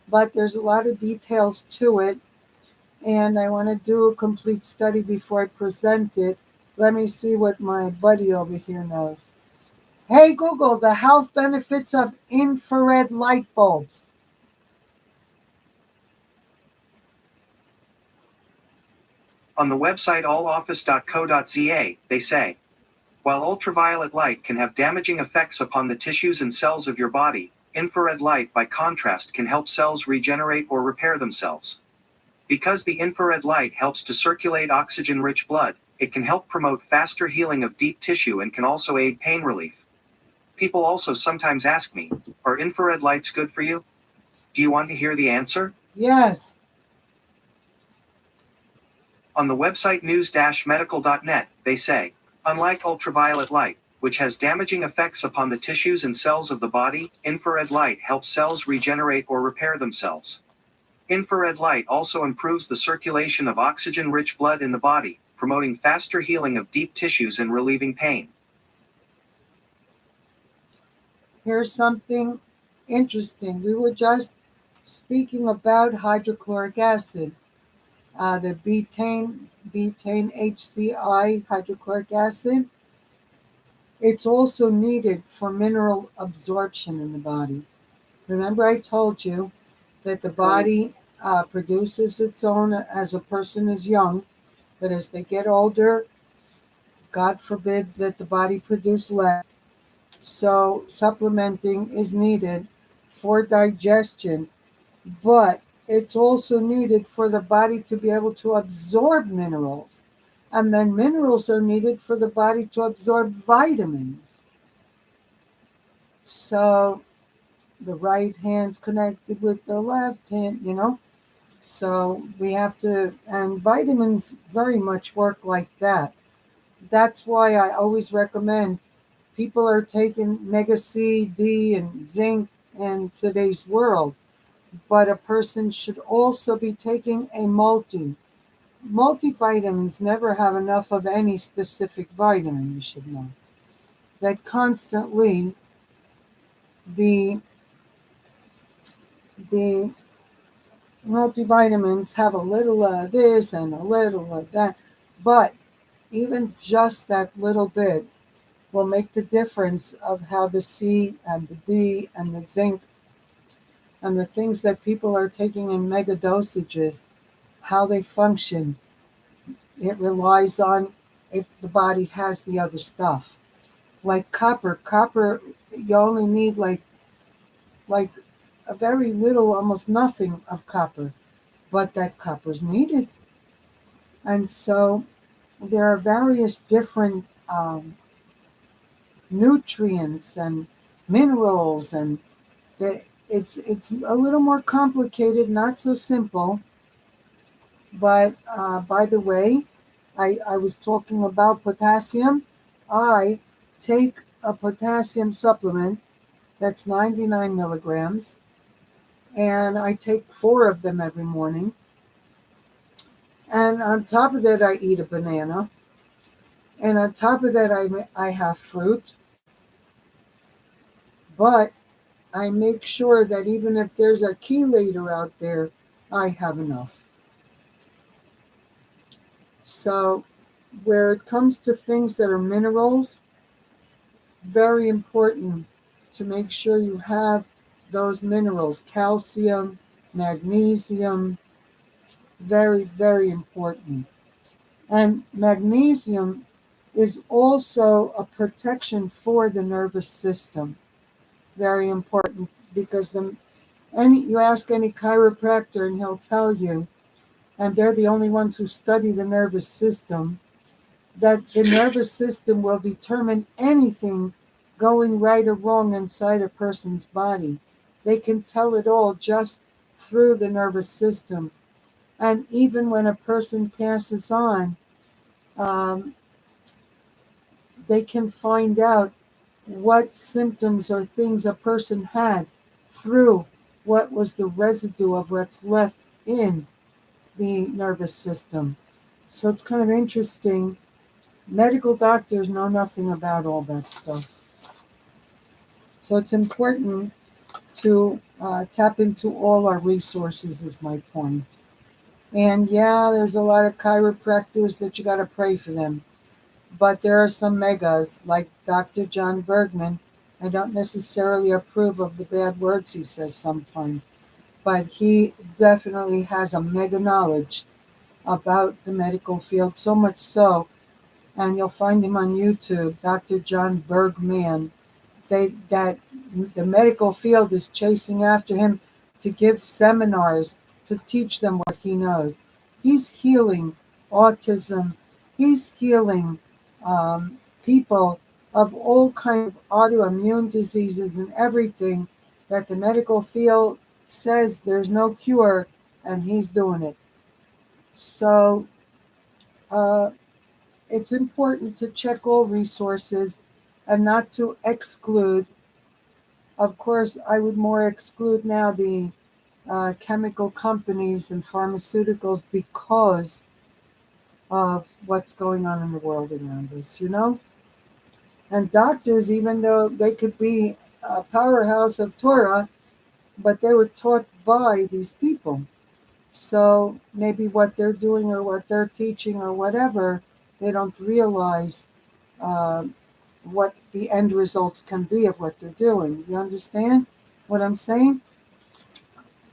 But there's a lot of details to it, and I want to do a complete study before I present it. Let me see what my buddy over here knows. Hey Google, the health benefits of infrared light bulbs. On the website alloffice.co.za, they say, while ultraviolet light can have damaging effects upon the tissues and cells of your body, infrared light by contrast can help cells regenerate or repair themselves. Because the infrared light helps to circulate oxygen-rich blood, it can help promote faster healing of deep tissue and can also aid pain relief. People also sometimes ask me, are infrared lights good for you? Do you want to hear the answer? Yes. On the website news-medical.net, they say, unlike ultraviolet light, which has damaging effects upon the tissues and cells of the body, infrared light helps cells regenerate or repair themselves. Infrared light also improves the circulation of oxygen-rich blood in the body, promoting faster healing of deep tissues and relieving pain. Here's something interesting. We were just speaking about hydrochloric acid, the betaine HCI hydrochloric acid. It's also needed for mineral absorption in the body. Remember I told you that the body produces its own as a person is young, but as they get older, God forbid that the body produce less. So supplementing is needed for digestion, but it's also needed for the body to be able to absorb minerals. And then minerals are needed for the body to absorb vitamins. So the right hand's connected with the left hand, you know. So we have to, and vitamins very much work like that. That's why I always recommend people are taking Mega C, D, and zinc in today's world, but a person should also be taking a multivitamins never have enough of any specific vitamin, you should know. That constantly the multivitamins have a little of this and a little of that, but even just that little bit will make the difference of how the C and the D and the zinc and the things that people are taking in mega dosages, how they function. It relies on if the body has the other stuff. Like copper. Copper, you only need like a very little, almost nothing of copper, but that copper is needed. And so there are various different nutrients and minerals, and it's a little more complicated, not so simple. But by the way, I was talking about potassium. I take a potassium supplement that's 99 milligrams, and I take 4 of them every morning. And on top of that, I eat a banana. And on top of that, I have fruit. But I make sure that even if there's a chelator out there, I have enough. So where it comes to things that are minerals, very important to make sure you have those minerals, calcium, magnesium, very, very important. And magnesium is also a protection for the nervous system. Very important because you ask any chiropractor and he'll tell you, and they're the only ones who study the nervous system, that the nervous system will determine anything going right or wrong inside a person's body. They can tell it all just through the nervous system. And even when a person passes on, um, they can find out what symptoms or things a person had through what was the residue of what's left in the nervous system. So it's kind of interesting. Medical doctors know nothing about all that stuff. So it's important to tap into all our resources, is my point. And yeah, there's a lot of chiropractors that you got to pray for them. But there are some megas, like Dr. John Bergman. I don't necessarily approve of the bad words he says sometimes, but he definitely has a mega knowledge about the medical field, so much so, and you'll find him on YouTube, Dr. John Bergman. That the medical field is chasing after him to give seminars to teach them what he knows. He's healing autism. He's healing people of all kinds of autoimmune diseases and everything that the medical field says there's no cure, and he's doing it. So uh, it's important to check all resources and not to exclude. Of course, I would more exclude now the chemical companies and pharmaceuticals because of what's going on in the world around us, you know? And doctors, even though they could be a powerhouse of Torah, but they were taught by these people. So maybe what they're doing or what they're teaching or whatever, they don't realize uh, what the end results can be of what they're doing. You understand what I'm saying?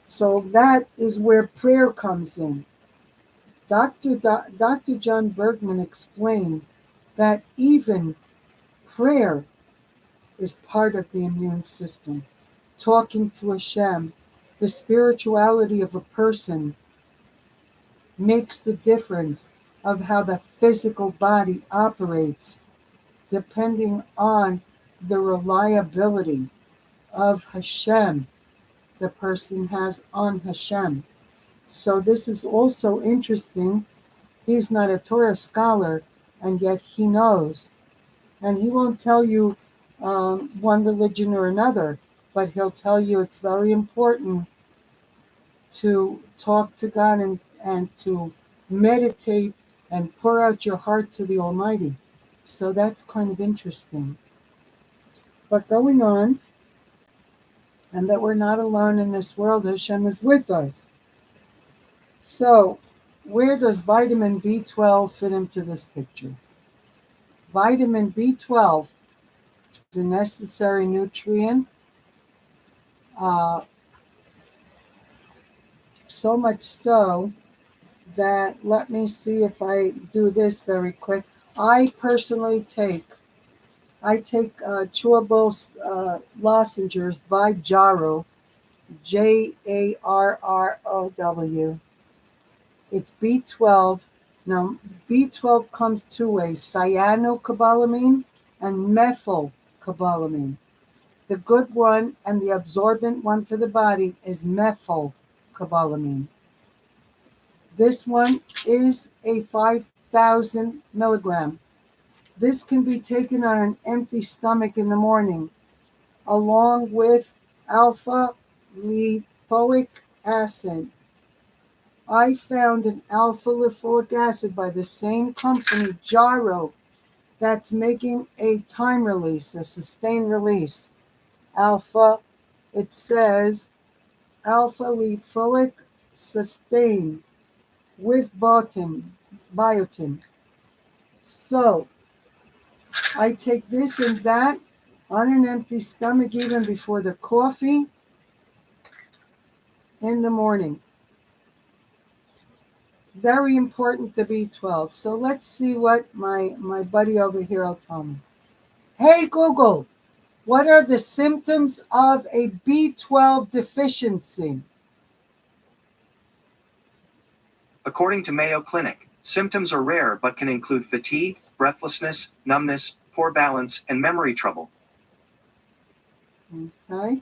So that is where prayer comes in. Dr. John Bergman explains that even prayer is part of the immune system. Talking to Hashem, the spirituality of a person makes the difference of how the physical body operates, depending on the reliability of Hashem the person has on Hashem. So this is also interesting. He's not a Torah scholar, and yet he knows. And he won't tell you one religion or another, but he'll tell you it's very important to talk to God and to meditate and pour out your heart to the Almighty. So that's kind of interesting. But going on, and that we're not alone in this world, Hashem is with us. So, where does vitamin B12 fit into this picture? Vitamin B12 is a necessary nutrient, so much so that, let me see if I do this very quick. I personally take chewable lozenges by Jarrow, Jarrow. It's B12. Now, B12 comes two ways, cyanocobalamin and methylcobalamin. The good one and the absorbent one for the body is methylcobalamin. This one is a 5,000 milligram. This can be taken on an empty stomach in the morning, along with alpha lipoic acid. I found an alpha lipoic acid by the same company, Jarrow, that's making a time release, a sustained release. Alpha, it says alpha lipoic sustain with botany, biotin. So I take this and that on an empty stomach, even before the coffee in the morning. Very important to B12. So let's see what my buddy over here will tell me. Hey Google, what are the symptoms of a B12 deficiency? According to Mayo Clinic, symptoms are rare but can include fatigue, breathlessness, numbness, poor balance, and memory trouble. Okay.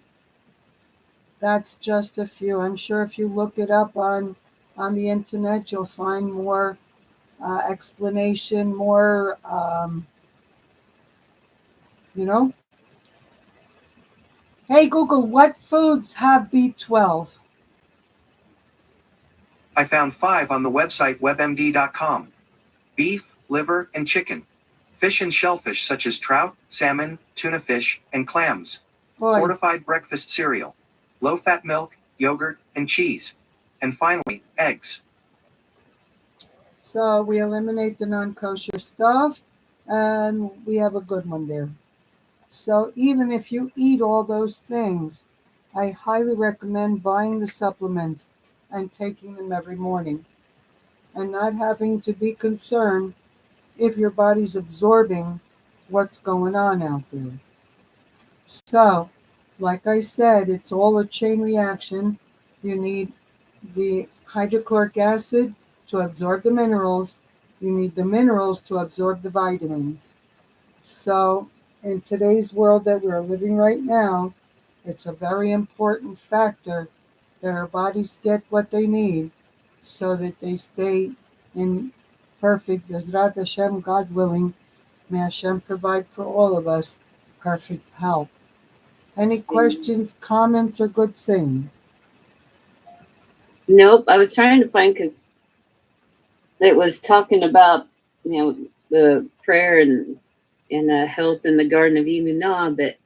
That's just a few. I'm sure if you look it up on the internet, you'll find more explanation, more, you know. Hey Google, what foods have B12? I found 5 on the website webmd.com. Beef, liver, and chicken. Fish and shellfish such as trout, salmon, tuna fish, and clams. Boy, Fortified breakfast cereal. Low-fat milk, yogurt, and cheese. And finally, eggs. so we eliminate the non-kosher stuff, and we have a good one there. So even if you eat all those things, I highly recommend buying the supplements and taking them every morning, and not having to be concerned if your body's absorbing what's going on out there. So, like I said, it's all a chain reaction. You need the hydrochloric acid to absorb the minerals. You need the minerals to absorb the vitamins. So, in today's world that we're living right now, it's a very important factor that our bodies get what they need so that they stay in perfect, Bezrat Hashem, God willing, may Hashem provide for all of us perfect health. Any questions, comments, or good things? Nope. I was trying to find, because it was talking about, the prayer and health in the Garden of Eden, but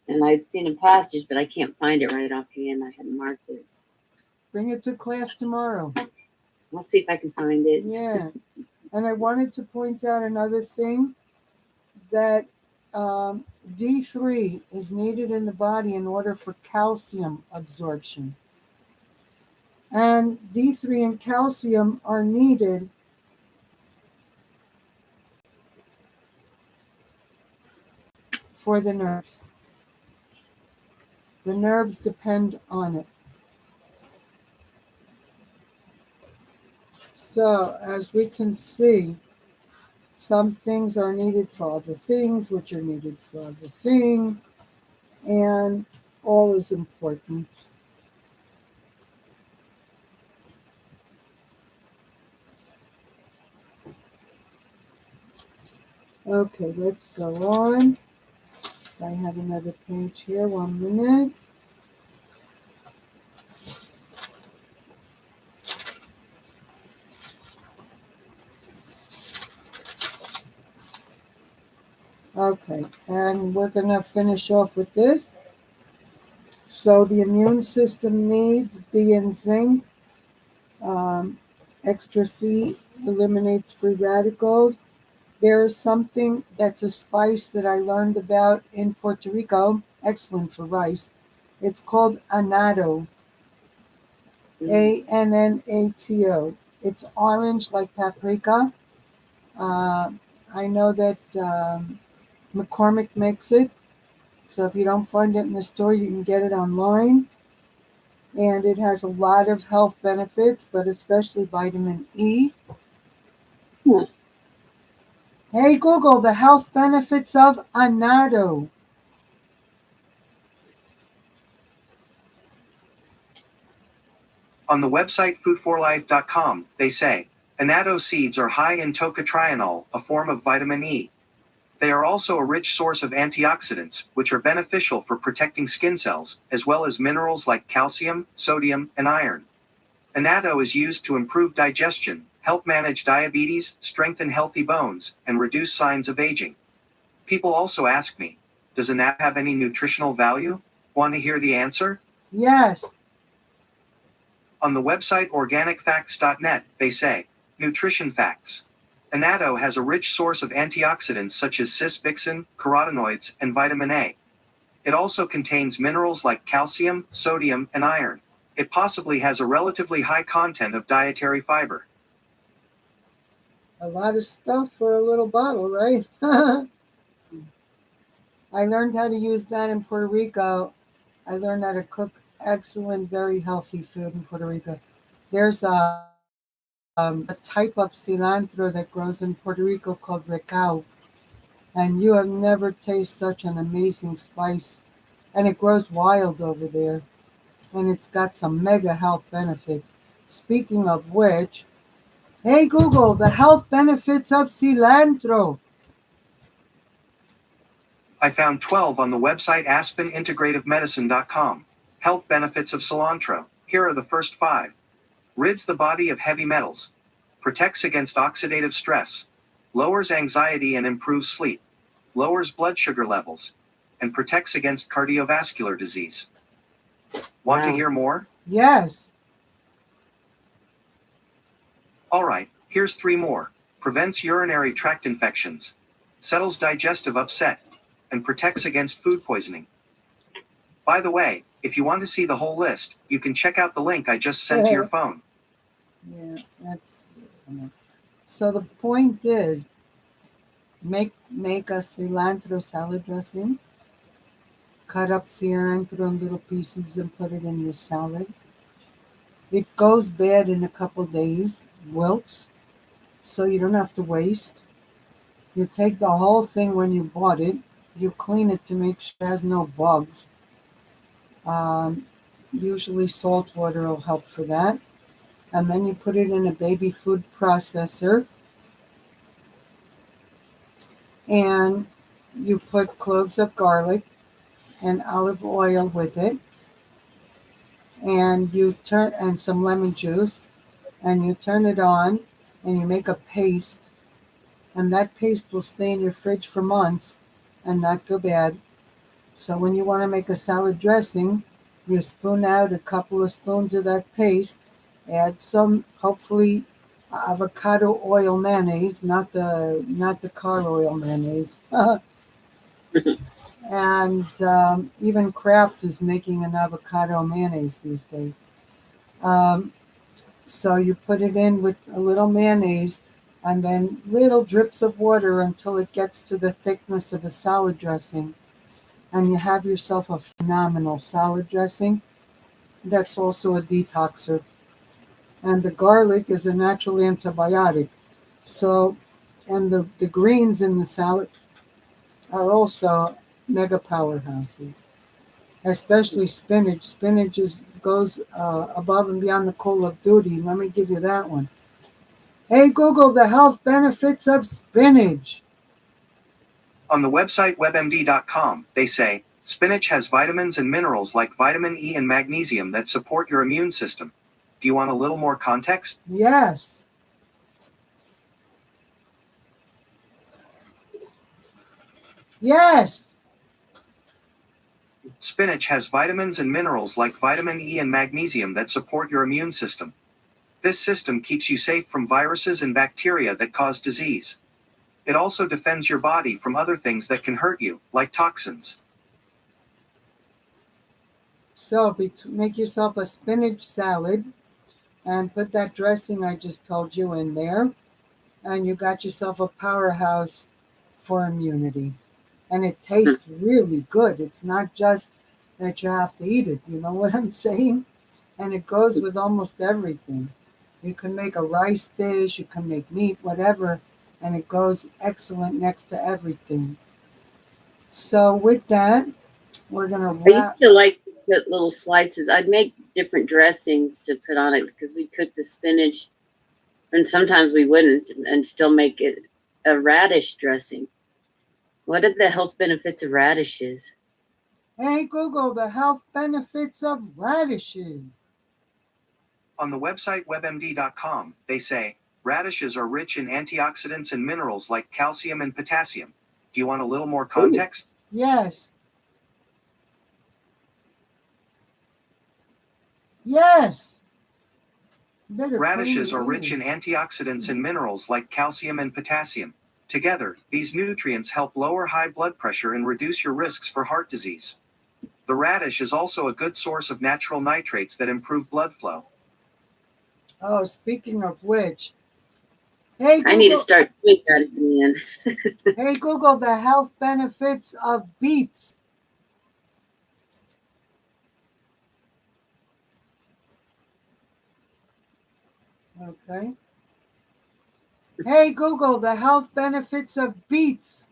and I'd seen a passage, but I can't find it right offhand. I hadn't marked it. Bring it to class tomorrow. I'll see if I can find it. Yeah. And I wanted to point out another thing, that D3 is needed in the body in order for calcium absorption. And D3 and calcium are needed for the nerves. The nerves depend on it. So, as we can see, some things are needed for other things, which are needed for other things, and all is important. Okay, let's go on. I have another page here, 1 minute. Okay, and we're going to finish off with this. So the immune system needs B and zinc. Extra C eliminates free radicals. There is something that's a spice that I learned about in Puerto Rico, excellent for rice. It's called annatto, Annato. It's orange like paprika. I know that McCormick makes it, so if you don't find it in the store, you can get it online. And it has a lot of health benefits, but especially vitamin E. Hey Google, the health benefits of annatto. On the website foodforlife.com, they say, annatto seeds are high in tocotrienol, a form of vitamin E. They are also a rich source of antioxidants, which are beneficial for protecting skin cells, as well as minerals like calcium, sodium, and iron. Annatto is used to improve digestion, help manage diabetes, strengthen healthy bones, and reduce signs of aging. People also ask me, does annatto have any nutritional value? Want to hear the answer? Yes. On the website organicfacts.net, they say, nutrition facts. Annatto has a rich source of antioxidants such as cis-bixin, carotenoids, and vitamin A. It also contains minerals like calcium, sodium, and iron. It possibly has a relatively high content of dietary fiber. A lot of stuff for a little bottle, right? I learned how to use that in Puerto Rico. I learned how to cook excellent, very healthy food in Puerto Rico. There's a type of cilantro that grows in Puerto Rico called recao, and you have never tasted such an amazing spice. And it grows wild over there, and it's got some mega health benefits. Speaking of which, hey Google, the health benefits of cilantro. I found 12 on the website aspenintegrativemedicine.com. Health benefits of cilantro. Here are the first 5. Rids the body of heavy metals. Protects against oxidative stress. Lowers anxiety and improves sleep. Lowers blood sugar levels. And protects against cardiovascular disease. Want to hear more? Yes. Alright, here's 3 more. Prevents urinary tract infections. Settles digestive upset. And protects against food poisoning. By the way, if you want to see the whole list, you can check out the link I just sent to your phone. Yeah, that's. So the point is, make a cilantro salad dressing. Cut up cilantro in little pieces and put it in your salad. It goes bad in a couple days, wilts, so you don't have to waste. You take the whole thing when you bought it. You clean it to make sure it has no bugs. Usually salt water will help for that. And then you put it in a baby food processor. And you put cloves of garlic and olive oil with it. And and some lemon juice. And you turn it on and you make a paste. And that paste will stay in your fridge for months and not go bad. So when you want to make a salad dressing, you spoon out a couple of spoons of that paste, add some, hopefully, avocado oil mayonnaise, not the car oil mayonnaise. And even Kraft is making an avocado mayonnaise these days. So you put it in with a little mayonnaise and then little drips of water until it gets to the thickness of a salad dressing. And you have yourself a phenomenal salad dressing. That's also a detoxer. And the garlic is a natural antibiotic. So, and the greens in the salad are also mega powerhouses, especially spinach. Spinach goes above and beyond the call of duty. Let me give you that one. Hey Google, the health benefits of spinach. On the website webmd.com, they say, spinach has vitamins and minerals like vitamin E and magnesium that support your immune system. Do you want a little more context? Yes. Yes. Spinach has vitamins and minerals like vitamin E and magnesium that support your immune system. This system keeps you safe from viruses and bacteria that cause disease. It also defends your body from other things that can hurt you, like toxins. So make yourself a spinach salad and put that dressing I just told you in there. And you got yourself a powerhouse for immunity. And it tastes really good. It's not just that you have to eat it. You know what I'm saying? And it goes with almost everything. You can make a rice dish, you can make meat, whatever, and it goes excellent next to everything. So with that, we're going to I wrap. used to like to put little slices. I'd make different dressings to put on it because we cook the spinach, and sometimes we wouldn't, and still make it a radish dressing. What are the health benefits of radishes? Hey Google, the health benefits of radishes. On the website webmd.com, they say, radishes are rich in antioxidants and minerals like calcium and potassium. Do you want a little more context? Yes. Yes. Better Radishes clean are your rich in ears. antioxidants and minerals like calcium and potassium. Together, these nutrients help lower high blood pressure and reduce your risks for heart disease. The radish is also a good source of natural nitrates that improve blood flow. Oh, speaking of which, hey I need to Google, start doing that again. hey Google, the health benefits of beets. Okay. Hey Google, the health benefits of beets.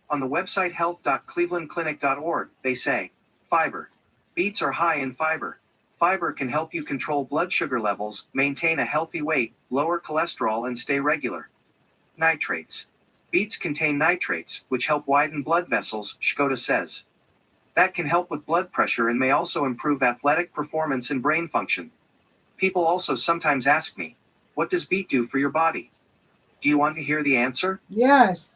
On the website health.clevelandclinic.org, they say, fiber. Beets are high in fiber. Fiber can help you control blood sugar levels, maintain a healthy weight, lower cholesterol, and stay regular. Nitrates. Beets contain nitrates, which help widen blood vessels, Shkoda says. That can help with blood pressure and may also improve athletic performance and brain function. People also sometimes ask me, what does beet do for your body? Do you want to hear the answer? Yes.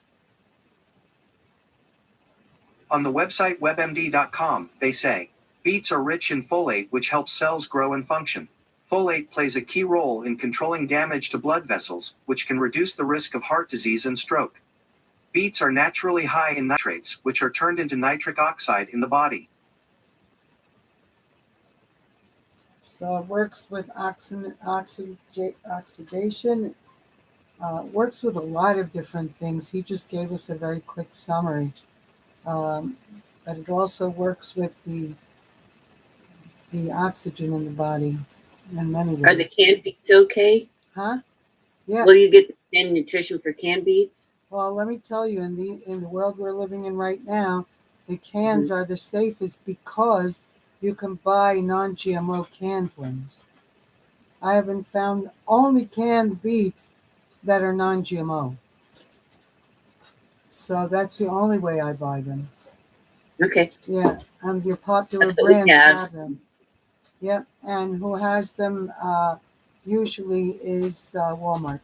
On the website webmd.com, they say, beets are rich in folate, which helps cells grow and function. Folate plays a key role in controlling damage to blood vessels, which can reduce the risk of heart disease and stroke. Beets are naturally high in nitrates, which are turned into nitric oxide in the body. So it works with oxidation. Works with a lot of different things. He just gave us a very quick summary. But it also works with the oxygen in the body in many Are the ways. canned beets okay? Huh? Yeah. Will you get the canned nutrition for canned beets? Well, let me tell you, in the world we're living in right now, the cans are the safest because you can buy non-GMO canned ones. I haven't found only canned beets that are non-GMO. So that's the only way I buy them. Okay. Yeah, and your popular That's what we brands have. have them. Yep, and who has them usually is Walmart.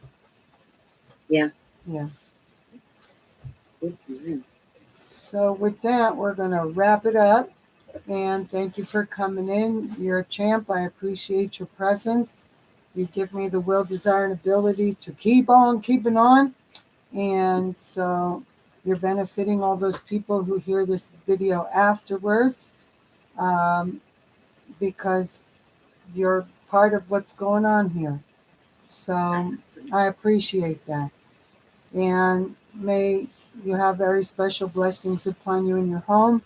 Yeah. Yeah. Good to know. So with that, we're going to wrap it up. And thank you for coming in. You're a champ. I appreciate your presence. You give me the will, desire, and ability to keep on keeping on. And so you're benefiting all those people who hear this video afterwards because you're part of what's going on here. So I appreciate that. And may you have very special blessings upon you in your home.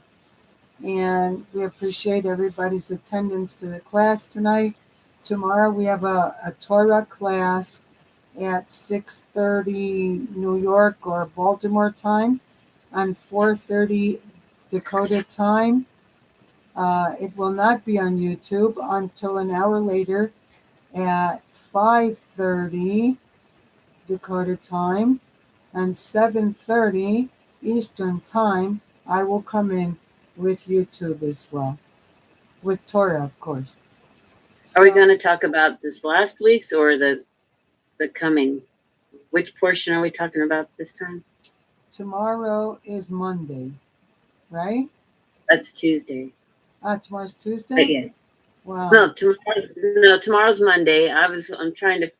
And we appreciate everybody's attendance to the class tonight. Tomorrow we have a Torah class at 6:30 New York or Baltimore time and 4:30 Dakota time. It will not be on YouTube until an hour later at 5:30 Dakota time and 7:30 Eastern time. I will come in with YouTube as well, with Torah, of course. Are we going to talk about this last week's or the coming? Which portion are we talking about this time? Tomorrow is Monday, right? That's Tuesday. Tomorrow's Tuesday? But yeah. Wow. No, tomorrow's Monday. I'm trying to.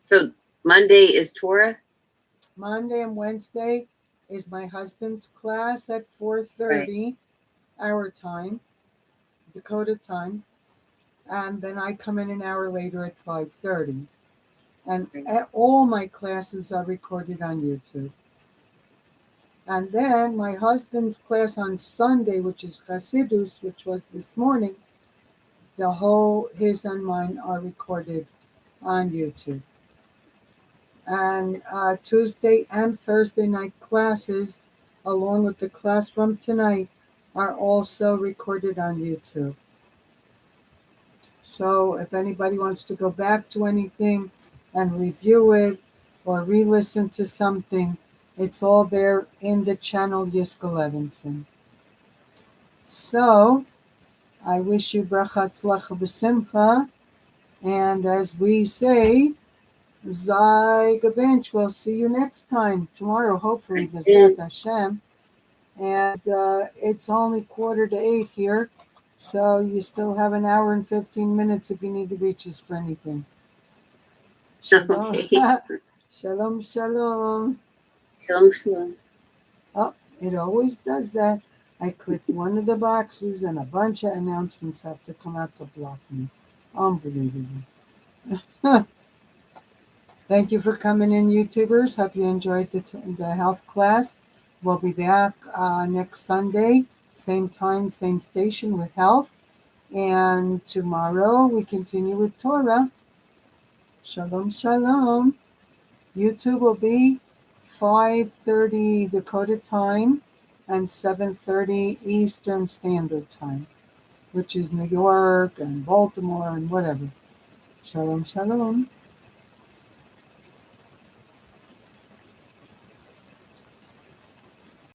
So Monday is Torah. Monday and Wednesday is my husband's class at 4:30 our time, Dakota time, and then I come in an hour later at 5:30. And all my classes are recorded on YouTube. And then my husband's class on Sunday, which is Hasidus, which was this morning, his and mine are recorded on YouTube. And Tuesday and Thursday night classes, along with the class from tonight, are also recorded on YouTube. So if anybody wants to go back to anything and review it or re-listen to something, it's all there in the channel Yiska Levinson. So I wish you bracha tzlacha b'simcha, and as we say, Zai Gabench, we'll see you next time, tomorrow, hopefully, B'ezrat Hashem. And it's only 7:45 here, So you still have an hour and 15 minutes if you need to reach us for anything. Shalom. Okay. Shalom, shalom. Shalom, shalom. Oh, it always does that. I click one of the boxes and a bunch of announcements have to come out to block me. Unbelievable. Thank you for coming in, YouTubers. Hope you enjoyed the health class. We'll be back next Sunday, same time, same station with health. And tomorrow we continue with Torah. Shalom, shalom. YouTube will be 5:30 Dakota time and 7:30 Eastern Standard Time, which is New York and Baltimore and whatever. Shalom, shalom.